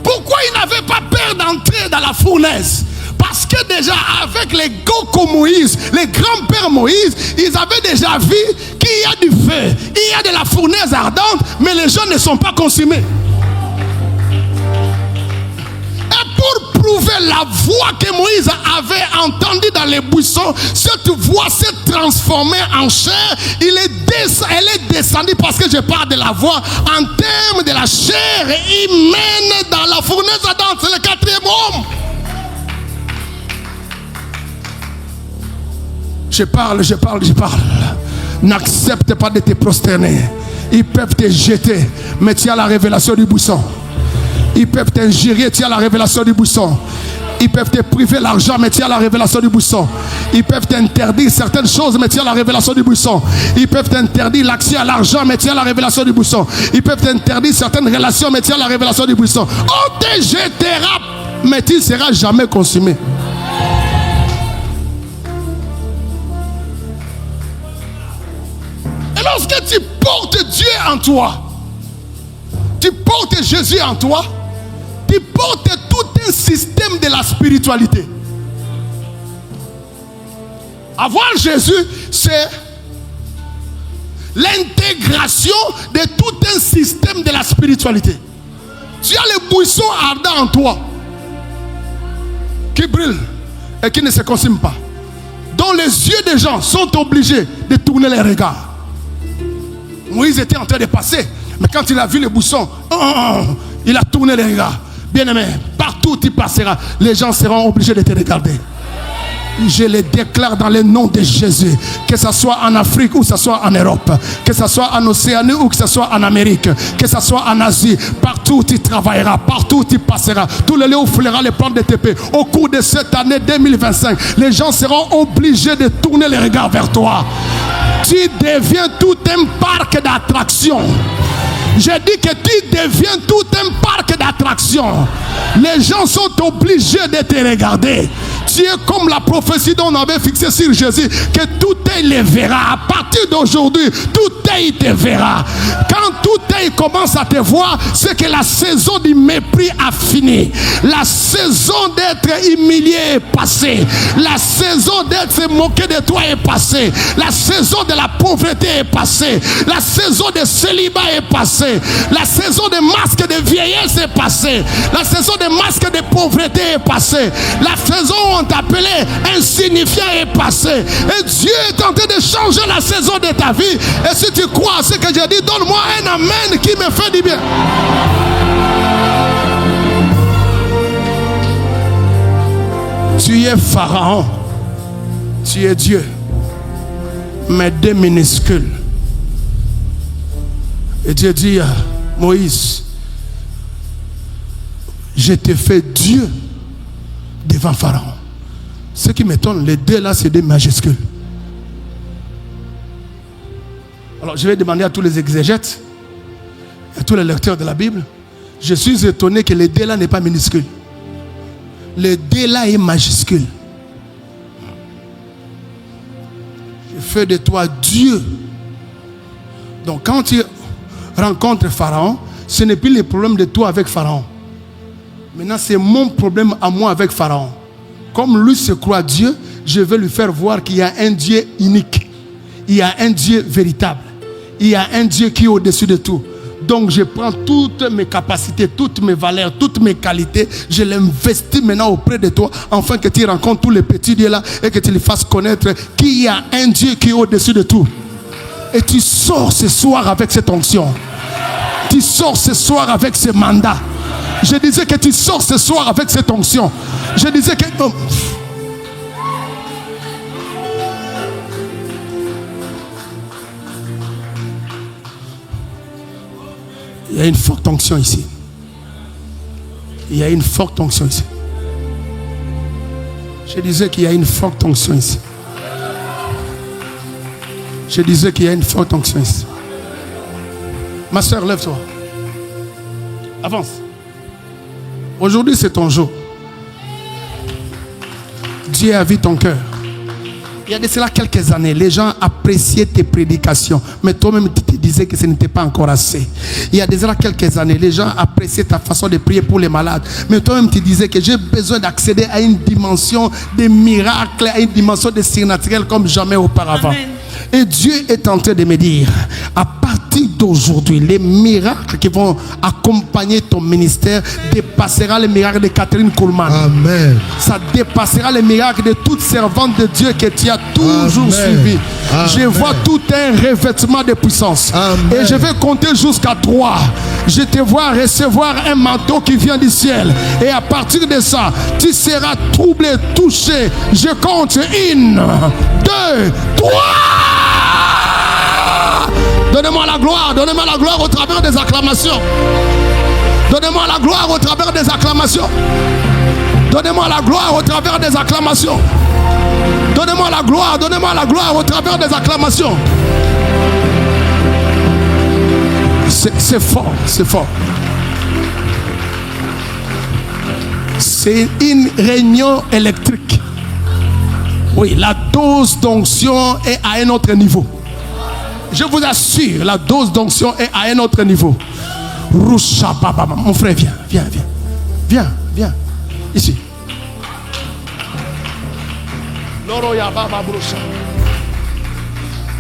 Pourquoi ils n'avaient pas peur d'entrer dans la fournaise? Parce que déjà avec les Goko Moïse, les grands-pères Moïse, ils avaient déjà vu qu'il y a du feu, il y a de la fournaise ardente, mais les gens ne sont pas consumés. Et pour prouver la voix que Moïse avait entendue dans les buissons, cette voix s'est transformée en chair. Elle est descendue, parce que je parle de la voix en termes de la chair humaine dans la fournaise ardente. C'est le 4e homme. Je parle. N'accepte pas de te prosterner. Ils peuvent te jeter, mais tu as la révélation du buisson. Ils peuvent t'injurier, tu as la révélation du buisson. Ils peuvent te priver l'argent, mais tu as la révélation du buisson. Ils peuvent t'interdire certaines choses, mais tu as la révélation du buisson. Ils peuvent t'interdire l'accès à l'argent, mais tu as la révélation du buisson. Ils peuvent t'interdire certaines relations, mais tu as la révélation du buisson. On te jettera, mais tu ne seras jamais consumé. Et lorsque tu portes Dieu en toi, tu portes Jésus en toi, tu portes tout un système de la spiritualité. Avoir Jésus, c'est l'intégration de tout un système de la spiritualité. Tu as le buisson ardent en toi qui brûle et qui ne se consume pas, dont les yeux des gens sont obligés de tourner les regards. Moïse était en train de passer, mais quand il a vu le buisson, il a tourné les regards. Bien-aimé, partout où tu passeras, les gens seront obligés de te regarder. Je le déclare dans le nom de Jésus, que ce soit en Afrique ou que ce soit en Europe, que ce soit en Océanie ou que ce soit en Amérique, que ce soit en Asie, partout où tu travailleras, partout où tu passeras, tous les lieux où fouleras les plantes de TP, au cours de cette année 2025, les gens seront obligés de tourner les regards vers toi. Tu deviens tout un parc d'attractions. J'ai dit que tu deviens tout un parc d'attractions. Les gens sont obligés de te regarder. Tu es comme la prophétie dont on avait fixé sur Jésus, que tout œil le verra. À partir d'aujourd'hui, tout œil te verra. Quand tout œil commence à te voir, c'est que la saison du mépris a fini. La saison d'être humilié est passée. La saison d'être moqué de toi est passée. La saison de la pauvreté est passée. La saison de célibat est passée. La saison de masque de vieillesse est passée. La saison de masque de pauvreté est passée. La saison où on t'appelait insignifiant est passée. Et Dieu est en train de changer la saison de ta vie. Et si tu crois à ce que j'ai dit, donne-moi un amen qui me fait du bien. Tu es Pharaon. Tu es Dieu. Mais deux minuscules. Et Dieu dit à Moïse, je te fais Dieu devant Pharaon. Ce qui m'étonne, les deux là, c'est des majuscules. Alors je vais demander à tous les exégètes, à tous les lecteurs de la Bible, je suis étonné que les deux là n'est pas minuscule. Le deux là est majuscule. Je fais de toi Dieu. Donc quand tu rencontres Pharaon, ce n'est plus le problème de toi avec Pharaon. Maintenant, c'est mon problème à moi avec Pharaon. Comme lui se croit Dieu, je vais lui faire voir qu'il y a un Dieu unique. Il y a un Dieu véritable. Il y a un Dieu qui est au-dessus de tout. Donc, je prends toutes mes capacités, toutes mes valeurs, toutes mes qualités. Je l'investis maintenant auprès de toi, afin que tu rencontres tous les petits dieux là et que tu les fasses connaître qu'il y a un Dieu qui est au-dessus de tout. Et tu sors ce soir avec cette onction. Tu sors ce soir avec ce mandat. Je disais que tu sors ce soir avec cette onction. Je disais que... Il y a une forte onction ici. Il y a une forte onction ici. Je disais qu'il y a une forte onction ici. Je disais qu'il y a une forte onction ici. Ma soeur, lève-toi. Avance. Aujourd'hui, c'est ton jour. Dieu a vu ton cœur. Il y a de cela quelques années, les gens appréciaient tes prédications, mais toi-même tu te disais que ce n'était pas encore assez. Il y a de cela quelques années, les gens appréciaient ta façon de prier pour les malades, mais toi-même tu disais que j'ai besoin d'accéder à une dimension de miracle, à une dimension de surnaturel comme jamais auparavant. Amen. Et Dieu est en train de me dire, à partir d'aujourd'hui, les miracles qui vont accompagner ton ministère dépassera les miracles de Catherine Kuhlman. Amen. Ça dépassera les miracles de toute servante de Dieu que tu as toujours suivi. Je vois tout un revêtement de puissance. Amen. Et je vais compter jusqu'à 3. Je te vois recevoir un manteau qui vient du ciel. Et à partir de ça, tu seras troublé, touché. Je compte 1, 2, 3. Donnez-moi la gloire. gloire. Donnez-moi la gloire au travers des acclamations. Donnez-moi la gloire au travers des acclamations. Donnez-moi la gloire au travers des acclamations. Donnez-moi la gloire au travers des acclamations. C'est fort, c'est fort. C'est une réunion électrique. Oui, la dose d'onction est à un autre niveau. Je vous assure, la dose d'onction est à un autre niveau. Mon frère, viens. Ici.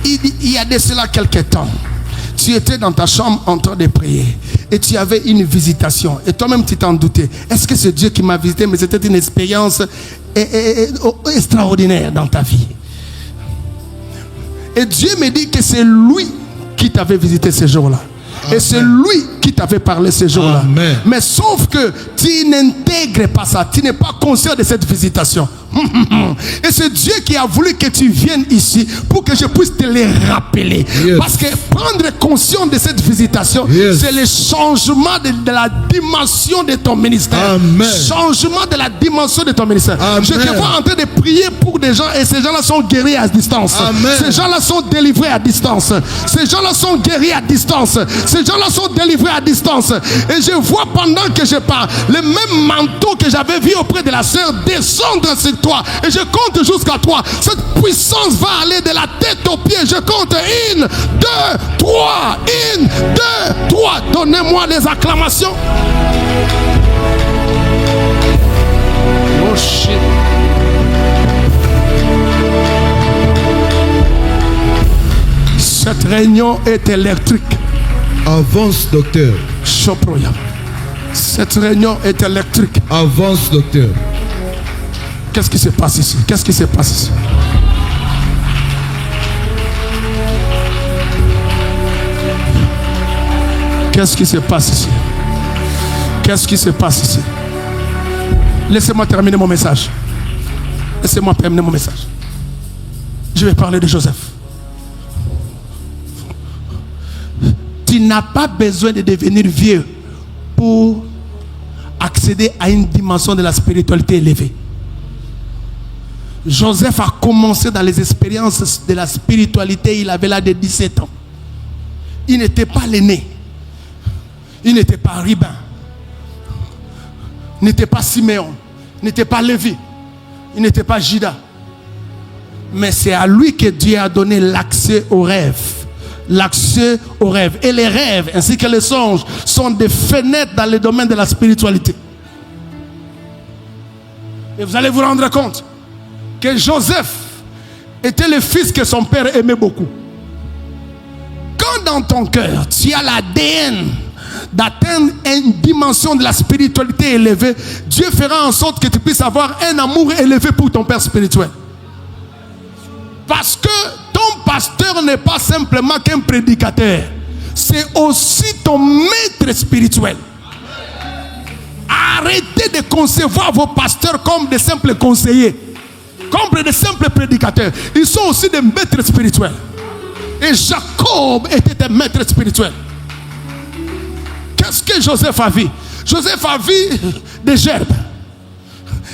Il y a de cela quelques temps, tu étais dans ta chambre en train de prier et tu avais une visitation et toi-même tu t'en doutais. Est-ce que c'est Dieu qui m'a visité? Mais c'était une expérience extraordinaire dans ta vie. Et Dieu me dit que c'est lui qui t'avait visité ce jour-là. Et c'est lui qui t'avait parlé ce jour-là. Mais sauf que tu n'intègres pas ça. Tu n'es pas conscient de cette visitation. Et c'est Dieu qui a voulu que tu viennes ici pour que je puisse te le rappeler. Parce que prendre conscience de cette visitation, c'est le changement de la dimension de ton ministère. Changement de la dimension de ton ministère. Je te vois en train de prier pour des gens et ces gens-là sont guéris à distance. Ces gens-là sont délivrés à distance. Ces gens-là sont guéris à distance. Ces gens-là sont délivrés à distance. Et je vois pendant que je parle le même manteau que j'avais vu auprès de la sœur descendre sur toi. Et je compte jusqu'à 3. Cette puissance va aller de la tête aux pieds. Je compte 1, 2, 3. 1, 2, 3. Donnez-moi les acclamations. Oh shit. Cette réunion est électrique. Avance, docteur. Choproya. Cette réunion est électrique. Avance, docteur. Qu'est-ce qui se passe ici? Qu'est-ce qui se passe ici? Qu'est-ce qui se passe ici? Qu'est-ce qui se passe ici? Laissez-moi terminer mon message. Laissez-moi terminer mon message. Je vais parler de Joseph. Tu n'as pas besoin de devenir vieux pour accéder à une dimension de la spiritualité élevée. Joseph a commencé dans les expériences de la spiritualité. Il avait l'âge de 17 ans. Il n'était pas l'aîné. Il n'était pas Ribin. Il n'était pas Siméon. Il n'était pas Lévi. Il n'était pas Judas. Mais c'est à lui que Dieu a donné l'accès aux rêves. L'accès aux rêves. Et les rêves ainsi que les songes sont des fenêtres dans le domaine de la spiritualité. Et vous allez vous rendre compte que Joseph était le fils que son père aimait beaucoup. Quand dans ton cœur, tu as l'ADN d'atteindre une dimension de la spiritualité élevée, Dieu fera en sorte que tu puisses avoir un amour élevé pour ton père spirituel. Parce que ton pasteur n'est pas simplement qu'un prédicateur, c'est aussi ton maître spirituel. Arrêtez de concevoir vos pasteurs comme des simples conseillers, comme des simples prédicateurs. Ils sont aussi des maîtres spirituels. Et Jacob était un maître spirituel. Qu'est-ce que Joseph a vu? Joseph a vu des gerbes.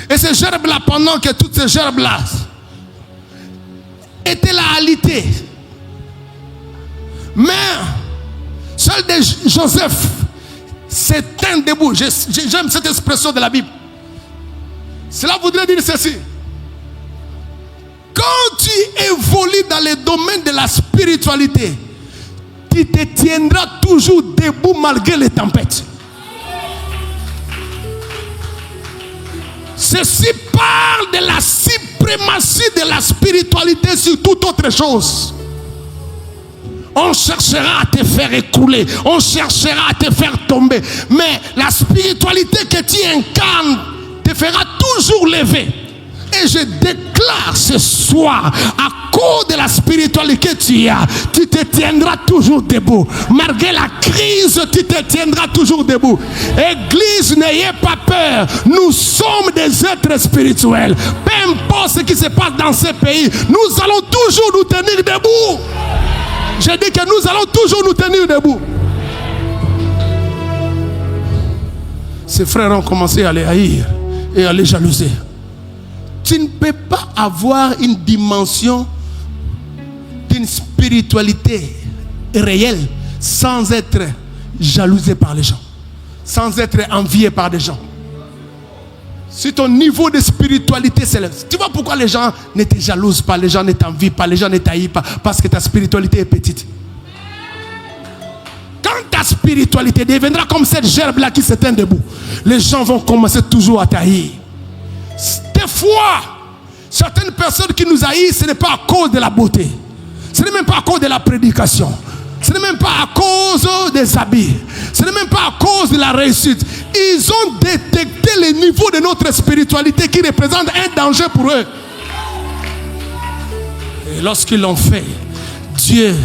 Et ces gerbes-là, pendant que toutes ces gerbes-là étaient là alitées, mais seul de Joseph s'éteint debout. J'aime cette expression de la Bible. Cela voudrait dire ceci. Quand tu évolues dans le domaine de la spiritualité, tu te tiendras toujours debout malgré les tempêtes. Ceci parle de la suprématie de la spiritualité sur toute autre chose. On cherchera à te faire écrouler, on cherchera à te faire tomber, mais la spiritualité que tu incarnes te fera toujours lever. Et je déclare ce soir, à cause de la spiritualité que tu as, tu te tiendras toujours debout. Malgré la crise, tu te tiendras toujours debout. Église, n'ayez pas peur. Nous sommes des êtres spirituels. Peu importe ce qui se passe dans ce pays, nous allons toujours nous tenir debout. Je J'ai dit que nous allons toujours nous tenir debout. Ses frères ont commencé à les haïr et à les jalouser. Tu ne peux pas avoir une dimension d'une spiritualité réelle sans être jalousé par les gens, sans être envié par des gens. Si ton niveau de spiritualité s'élève, tu vois pourquoi les gens ne te jalousent pas, les gens ne t'envient pas, les gens ne t'haïssent pas, parce que ta spiritualité est petite. Quand ta spiritualité deviendra comme cette gerbe-là qui s'éteint debout, les gens vont commencer toujours à t'haïr. Des fois, certaines personnes qui nous haïssent, ce n'est pas à cause de la beauté, ce n'est même pas à cause de la prédication, ce n'est même pas à cause des habits, ce n'est même pas à cause de la réussite. Ils ont détecté le niveau de notre spiritualité qui représente un danger pour eux. Et lorsqu'ils l'ont fait, Dieu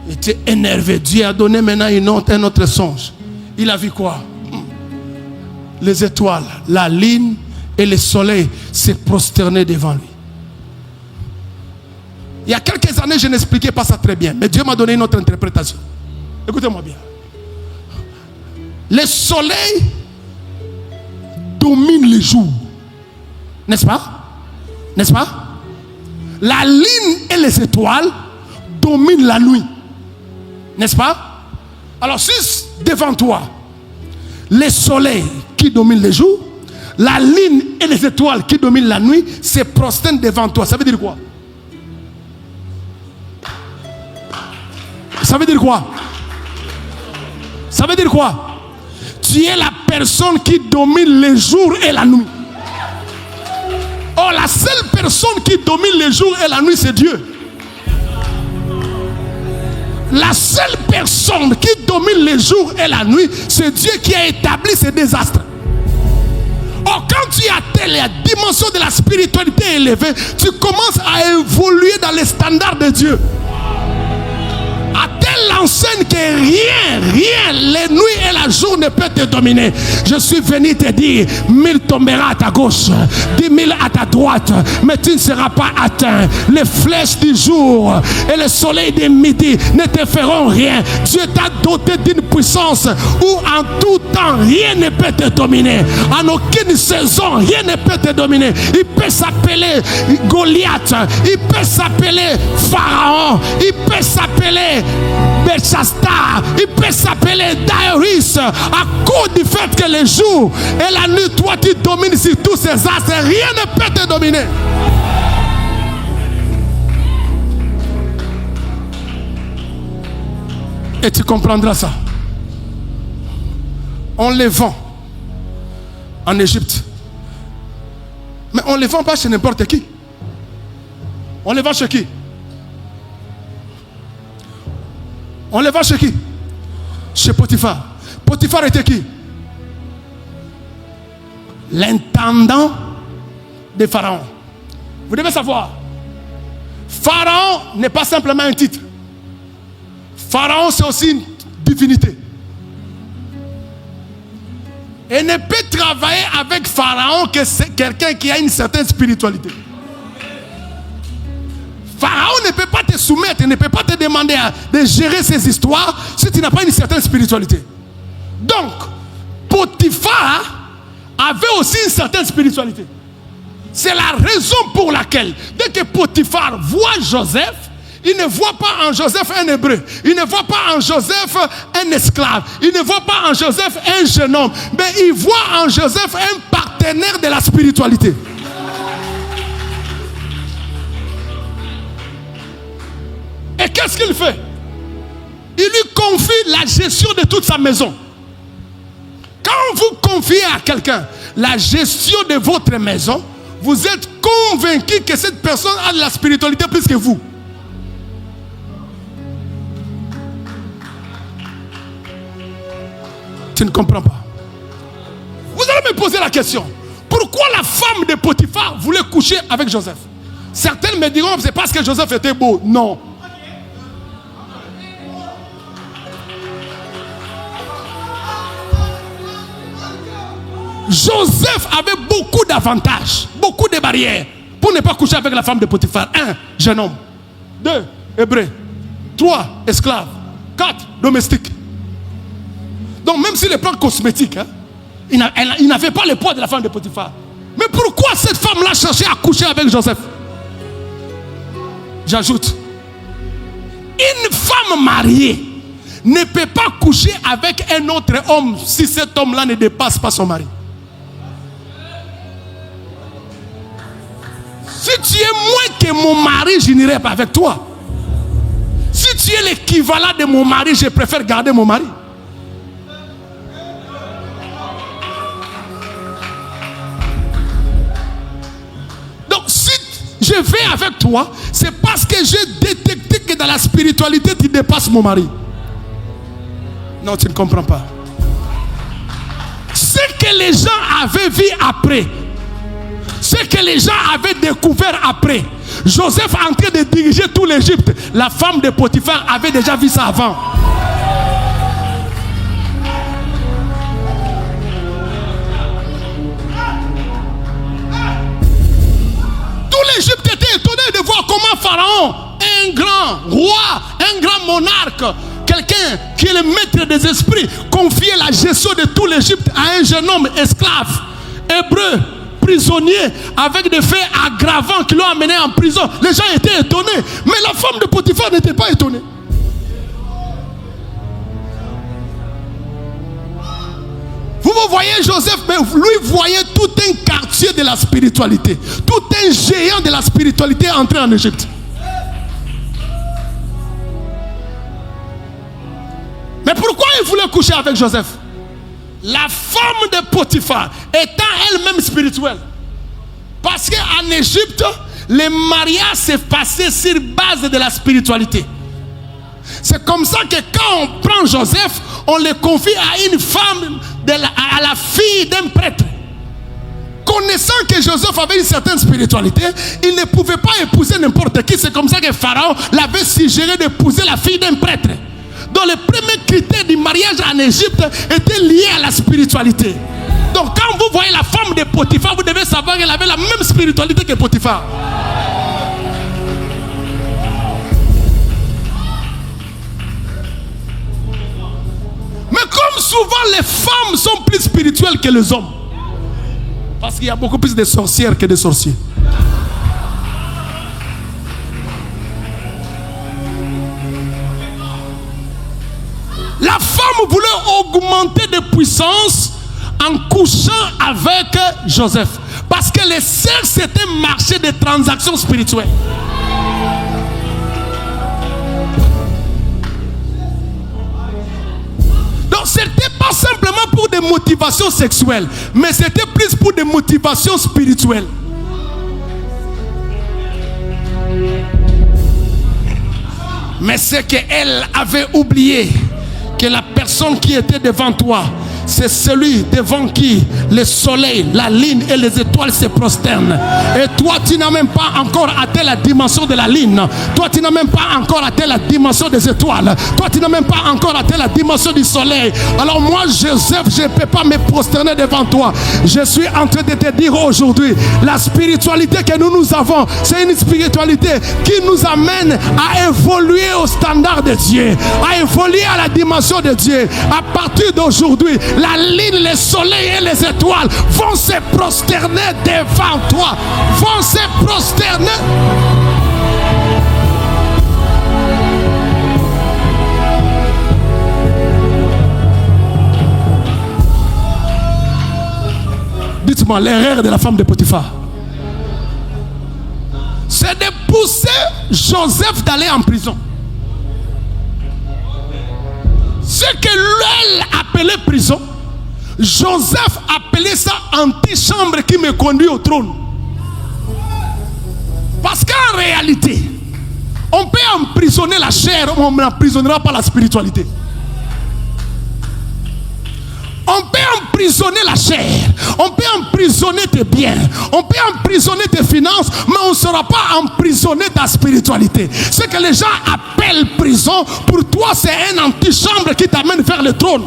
était énervé. Dieu a donné maintenant un autre songe. Il a vu quoi? Les étoiles, la lune et le soleil se prosternaient devant lui. Il y a quelques années, je n'expliquais pas ça très bien, mais Dieu m'a donné une autre interprétation. Écoutez-moi bien. Le soleil domine le jour, n'est-ce pas? N'est-ce pas? La lune et les étoiles dominent la nuit, n'est-ce pas? Alors si devant toi, le soleil qui domine le jour, la lune et les étoiles qui dominent la nuit se prosternent devant toi, ça veut dire quoi? Ça veut dire quoi? Ça veut dire quoi? Tu es la personne qui domine le jour et la nuit. Oh, la seule personne qui domine le jour et la nuit, c'est Dieu. La seule personne qui domine le jour et la nuit, c'est Dieu qui a établi ces désastres. Oh, quand tu atteins la dimension de la spiritualité élevée, tu commences à évoluer dans les standards de Dieu. À telle enseigne que rien, les nuits et la jour ne peut te dominer. Je suis venu te dire, 1000 tombera à ta gauche, 10 000 à ta droite, mais tu ne seras pas atteint. Les flèches du jour et le soleil de midi ne te feront rien. Dieu t'a doté d'une puissance où en tout temps, rien ne peut te dominer. En aucune saison, rien ne peut te dominer. Il peut s'appeler Goliath, il peut s'appeler Pharaon, il peut s'appeler Belshazzar, il peut s'appeler Darius, à cause du fait que les jours et la nuit, toi tu domines sur tous ces astres, rien ne peut te dominer. Et tu comprendras ça. On les vend en Égypte, mais on ne les vend pas chez n'importe qui. On les vend chez qui? On les vend chez qui? Chez Potiphar. Potiphar était qui? L'intendant de Pharaon. Vous devez savoir, Pharaon n'est pas simplement un titre. Pharaon, c'est aussi une divinité. Et ne peut travailler avec Pharaon que c'est quelqu'un qui a une certaine spiritualité. Pharaon ne peut pas te soumettre, il ne peut pas te demander de gérer ces histoires si tu n'as pas une certaine spiritualité. Donc, Potiphar avait aussi une certaine spiritualité. C'est la raison pour laquelle, dès que Potiphar voit Joseph, il ne voit pas en Joseph un hébreu, il ne voit pas en Joseph un esclave, il ne voit pas en Joseph un jeune homme, mais il voit en Joseph un partenaire de la spiritualité. Et qu'est-ce qu'il fait? Il lui confie la gestion de toute sa maison. Quand vous confiez à quelqu'un la gestion de votre maison, vous êtes convaincu que cette personne a de la spiritualité plus que vous. Tu ne comprends pas. Vous allez me poser la question. Pourquoi la femme de Potiphar voulait coucher avec Joseph? Certains me diront c'est parce que Joseph était beau. Non. Joseph avait beaucoup d'avantages, beaucoup de barrières pour ne pas coucher avec la femme de Potiphar. Un, jeune homme. 2 hébreux, 3 esclaves, 4 domestiques. Donc même sur le plan cosmétique, hein, il n'avait pas le poids de la femme de Potiphar. Mais pourquoi cette femme-là cherchait à coucher avec Joseph? J'ajoute, une femme mariée ne peut pas coucher avec un autre homme si cet homme-là ne dépasse pas son mari. Si tu es moins que mon mari, je n'irai pas avec toi. Si tu es l'équivalent de mon mari, je préfère garder mon mari. Donc si je vais avec toi, c'est parce que j'ai détecté que dans la spiritualité, tu dépasses mon mari. Non, tu ne comprends pas. Ce que les gens avaient vu après, ce que les gens avaient découvert après, Joseph en train de diriger tout l'Égypte, la femme de Potiphar avait déjà vu ça avant. Tout l'Égypte était étonné de voir comment Pharaon, un grand roi, un grand monarque, quelqu'un qui est le maître des esprits, confiait la gestion de tout l'Égypte à un jeune homme esclave, hébreu, prisonnier, avec des faits aggravants qui l'ont amené en prison. Les gens étaient étonnés, mais la femme de Potiphar n'était pas étonnée. Vous voyez Joseph, mais lui voyait tout un quartier de la spiritualité, tout un géant de la spiritualité entré en Égypte. Mais pourquoi il voulait coucher avec Joseph? La femme de Potiphar étant elle-même spirituelle. Parce qu'en Égypte, le mariage s'est passé sur base de la spiritualité. C'est comme ça que quand on prend Joseph, on le confie à une femme, à la fille d'un prêtre. Connaissant que Joseph avait une certaine spiritualité, il ne pouvait pas épouser n'importe qui. C'est comme ça que Pharaon l'avait suggéré d'épouser la fille d'un prêtre. Donc le premier critère du mariage en Égypte était lié à la spiritualité. Donc quand vous voyez la femme de Potiphar, vous devez savoir qu'elle avait la même spiritualité que Potiphar. Mais comme souvent les femmes sont plus spirituelles que les hommes, parce qu'il y a beaucoup plus de sorcières que de sorciers. La femme voulait augmenter de puissance en couchant avec Joseph. Parce que le sexe c'était un marché de transactions spirituelles. Donc c'était pas simplement pour des motivations sexuelles, mais c'était plus pour des motivations spirituelles. Mais c'est qu'elle avait oublié que la personne qui était devant toi, c'est celui devant qui le soleil, la lune et les étoiles se prosternent. Et toi, tu n'as même pas encore atteint la dimension de la lune. Toi, tu n'as même pas encore atteint la dimension des étoiles. Toi, tu n'as même pas encore atteint la dimension du soleil. Alors moi, Joseph, je ne peux pas me prosterner devant toi. Je suis en train de te dire aujourd'hui, la spiritualité que nous avons, c'est une spiritualité qui nous amène à évoluer au standard de Dieu, à évoluer à la dimension de Dieu. À partir d'aujourd'hui, la lune, le soleil et les étoiles vont se prosterner devant toi. Vont se prosterner. Dites-moi, l'erreur de la femme de Potiphar, c'est de pousser Joseph d'aller en prison. Ce que l'elle appelait prison, Joseph appelait ça antichambre qui me conduit au trône. Parce qu'en réalité, on peut emprisonner la chair, mais on n'emprisonnera pas la spiritualité. On peut emprisonner la chair, on peut emprisonner tes biens, on peut emprisonner tes finances, mais on ne sera pas emprisonné ta spiritualité. Ce que les gens appellent prison, pour toi c'est un antichambre qui t'amène vers le trône.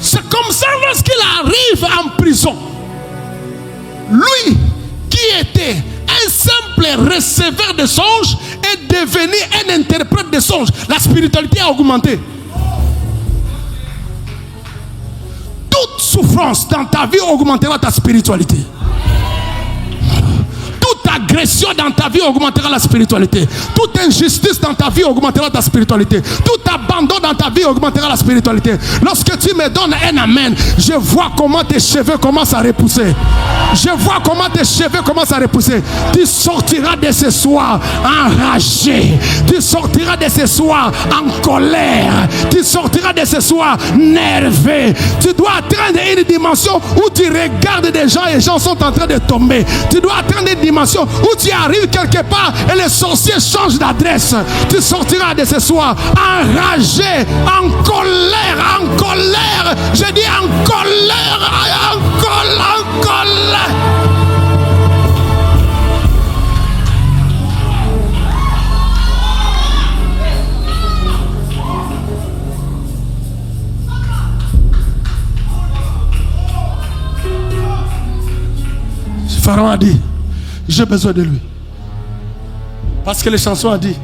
C'est comme ça lorsqu'il arrive en prison, lui qui était un simple les receveurs de songes et devenir un interprète de songes. La spiritualité a augmenté. Toute souffrance dans ta vie augmentera ta spiritualité. Toute agression dans ta vie augmentera la spiritualité. Toute injustice dans ta vie augmentera ta spiritualité. Tout abandon dans ta vie augmentera la spiritualité. Lorsque tu me donnes un amen, je vois comment tes cheveux commencent à repousser. Je vois comment tes cheveux commencent à repousser. Tu sortiras de ce soir enragé. Tu sortiras de ce soir en colère. Tu sortiras de ce soir nerveux. Tu dois atteindre une dimension où tu regardes des gens et les gens sont en train de tomber. Tu dois atteindre une dimension où tu arrives quelque part et les sorciers changent d'adresse. Tu sortiras de ce soir enragé, en colère, en colère. Je dis en colère, en colère, en colère. Pharaon a dit, j'ai besoin de lui. Parce que les chansons ont dit,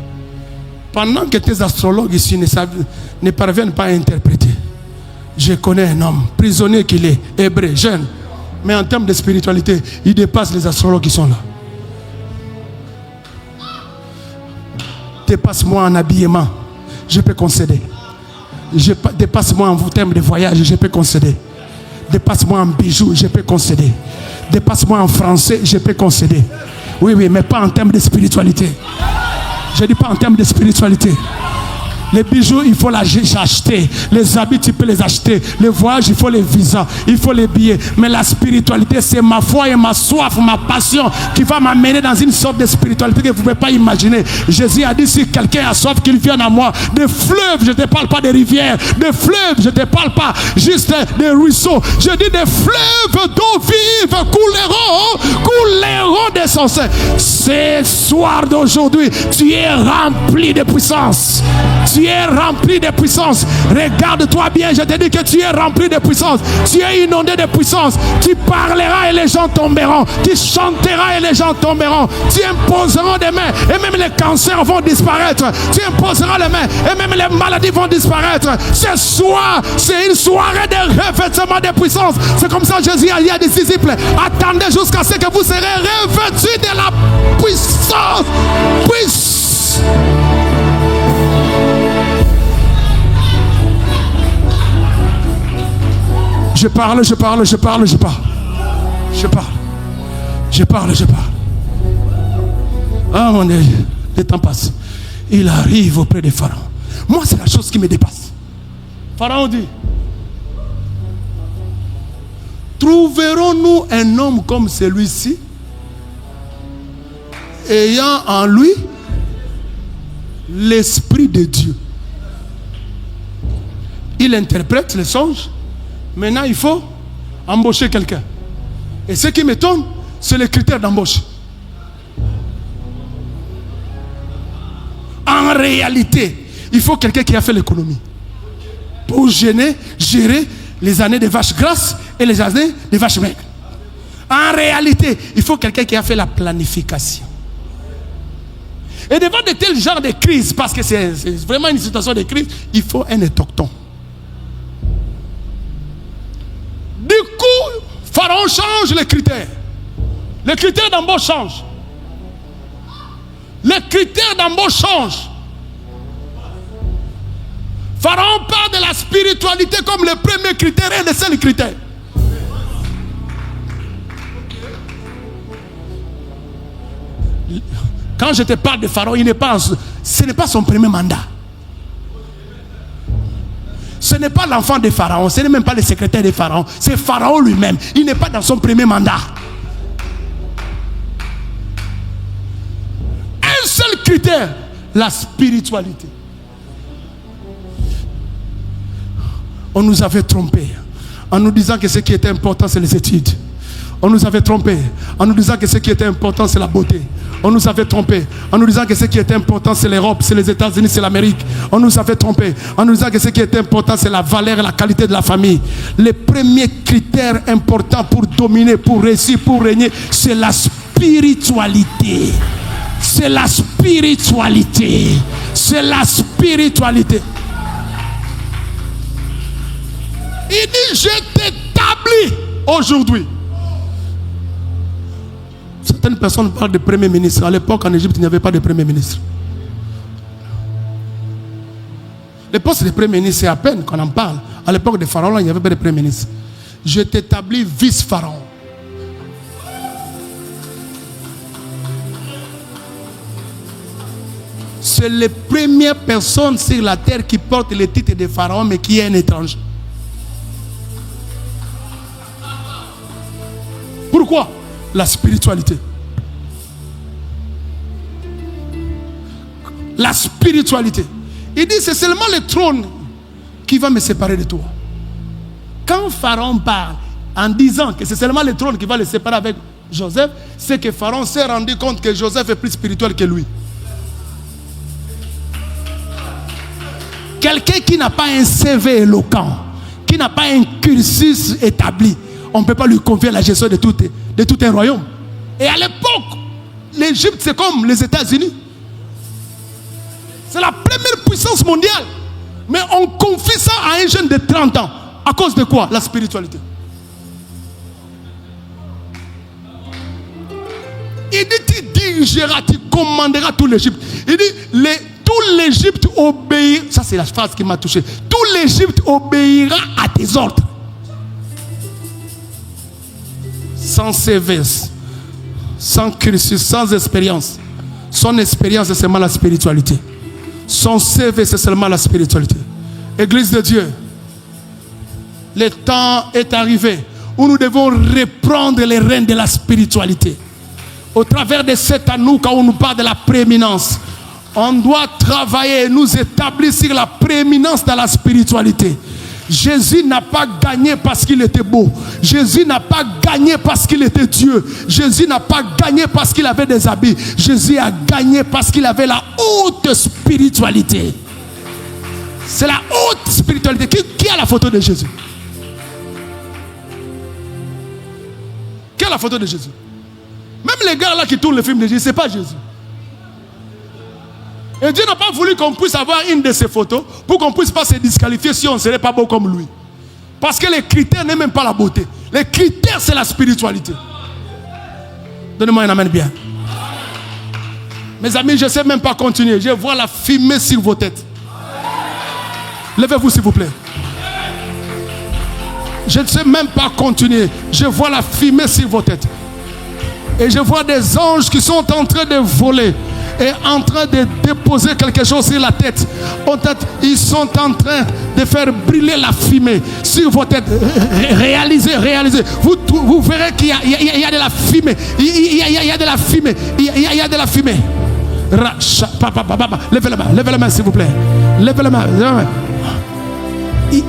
pendant que tes astrologues ici ne parviennent pas à interpréter, je connais un homme, prisonnier qu'il est, hébreu, jeune, mais en termes de spiritualité, il dépasse les astrologues qui sont là. Dépasse-moi en habillement, je peux concéder. Dépasse-moi en termes de voyage, je peux concéder. Dépasse-moi en bijoux, je peux concéder. Dépasse-moi en français, je peux concéder. Oui, mais pas en termes de spiritualité. Je dis pas en termes de spiritualité. Les bijoux, il faut les acheter. Les habits, tu peux les acheter. Les voyages, il faut les visas. Il faut les billets. Mais la spiritualité, c'est ma foi et ma soif, ma passion qui va m'amener dans une sorte de spiritualité que vous ne pouvez pas imaginer. Jésus a dit, si quelqu'un a soif, qu'il vienne à moi. Des fleuves, je ne te parle pas des rivières. Des fleuves, je ne te parle pas juste des ruisseaux. Je dis des fleuves d'eau vive couleront des sources. Ce soir d'aujourd'hui, tu es rempli de puissance. Tu es rempli de puissance. Regarde-toi bien, je te dis que tu es rempli de puissance. Tu es inondé de puissance. Tu parleras et les gens tomberont. Tu chanteras et les gens tomberont. Tu imposeras des mains et même les cancers vont disparaître. Tu imposeras les mains et même les maladies vont disparaître. Ce soir, c'est une soirée de revêtement de puissance. C'est comme ça que Jésus a dit à des disciples, attendez jusqu'à ce que vous serez revêtus de la puissance. Je parle. Ah mon Dieu, le temps passe. Il arrive auprès de Pharaon. Moi, c'est la chose qui me dépasse. Pharaon dit, trouverons-nous un homme comme celui-ci, ayant en lui l'Esprit de Dieu? Il interprète les songes. Maintenant, il faut embaucher quelqu'un. Et ce qui m'étonne, c'est le critère d'embauche. En réalité, il faut quelqu'un qui a fait l'économie pour gérer les années de vaches grasses et les années de vaches maigres. En réalité, il faut quelqu'un qui a fait la planification. Et devant de tels genres de crises, parce que c'est vraiment une situation de crise, il faut un autochtone. Du coup, Pharaon change les critères. Les critères d'embauche changent. Les critères d'embauche changent. Pharaon parle de la spiritualité comme le premier critère et le seul critère. Quand je te parle de Pharaon, ce n'est pas son premier mandat. Ce n'est pas l'enfant de Pharaon, ce n'est même pas le secrétaire de Pharaon, c'est Pharaon lui-même. Il n'est pas dans son premier mandat. Un seul critère, la spiritualité. On nous avait trompés en nous disant que ce qui était important, c'est les études. On nous avait trompés en nous disant que ce qui était important, c'est la beauté. On nous avait trompés en nous disant que ce qui était important, c'est l'Europe, c'est les États-Unis, c'est l'Amérique. On nous avait trompés en nous disant que ce qui était important, c'est la valeur et la qualité de la famille. Les premiers critères importants pour dominer, pour réussir, pour régner, c'est la spiritualité. C'est la spiritualité. C'est la spiritualité. Il dit, je t'établis aujourd'hui. Certaines personnes parlent de premier ministre. À l'époque, en Égypte, il n'y avait pas de premier ministre. Les postes de premier ministre, c'est à peine qu'on en parle. À l'époque de Pharaon, il n'y avait pas de premier ministre. Je t'établis vice-pharaon. C'est les premières personnes sur la terre qui portent le titre de pharaon, mais qui est un étranger. Pourquoi? La spiritualité. La spiritualité. Il dit, c'est seulement le trône qui va me séparer de toi. Quand Pharaon parle en disant que c'est seulement le trône qui va le séparer avec Joseph, c'est que Pharaon s'est rendu compte que Joseph est plus spirituel que lui. Quelqu'un qui n'a pas un CV éloquent, qui n'a pas un cursus établi, on ne peut pas lui confier la gestion de tout un royaume. Et à l'époque, l'Égypte, c'est comme les États-Unis. C'est la première puissance mondiale. Mais on confie ça à un jeune de 30 ans. À cause de quoi? La spiritualité. Il dit, tu dirigeras, tu commanderas tout l'Égypte. Il dit, tout l'Égypte obéira. Ça, c'est la phrase qui m'a touché. Tout l'Égypte obéira à tes ordres. Sans CV, sans cursus, sans expérience. Son expérience, c'est seulement la spiritualité. Son CV, c'est seulement la spiritualité. Église de Dieu, le temps est arrivé où nous devons reprendre les rênes de la spiritualité. Au travers de cet anneau, quand on nous parle de la prééminence, on doit travailler et nous établir sur la prééminence dans la spiritualité. Jésus n'a pas gagné parce qu'il était beau. Jésus n'a pas gagné parce qu'il était Dieu. Jésus n'a pas gagné parce qu'il avait des habits. Jésus a gagné parce qu'il avait la haute spiritualité. C'est la haute spiritualité. Qui a la photo de Jésus? Qui a la photo de Jésus? Même les gars là qui tournent le film de Jésus, ce n'est pas Jésus. Et Dieu n'a pas voulu qu'on puisse avoir une de ces photos pour qu'on ne puisse pas se disqualifier si on ne serait pas beau comme lui. Parce que les critères n'est même pas la beauté. Les critères, c'est la spiritualité. Donnez-moi un amen bien. Mes amis, je ne sais même pas continuer. Je vois la fumée sur vos têtes. Levez-vous s'il vous plaît. Je ne sais même pas continuer. Je vois la fumée sur vos têtes. Et je vois des anges qui sont en train de voler et en train de déposer quelque chose sur la tête. Ils sont en train de faire brûler la fumée sur vos têtes. Réalisez. Vous verrez qu'il y a de la fumée. Il y a de la fumée. Il y a de la fumée. Levez la main s'il vous plaît. Levez la main. Il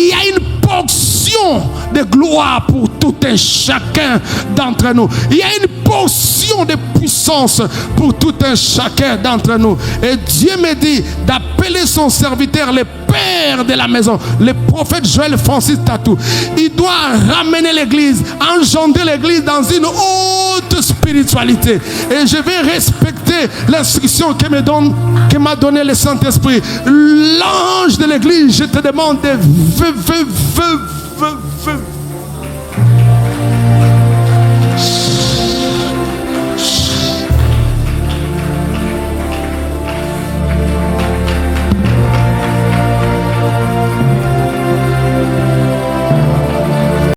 y a une portion de gloire pour tout un chacun d'entre nous. Il y a une portion de puissance pour tout un chacun d'entre nous. Et Dieu me dit d'appeler son serviteur le père de la maison, le prophète Joël Francis Tatou. Il doit ramener l'église, engendrer l'église dans une haute spiritualité. Et je vais respecter l'instruction que m'a donné le Saint-Esprit. L'ange de l'église, je te demande de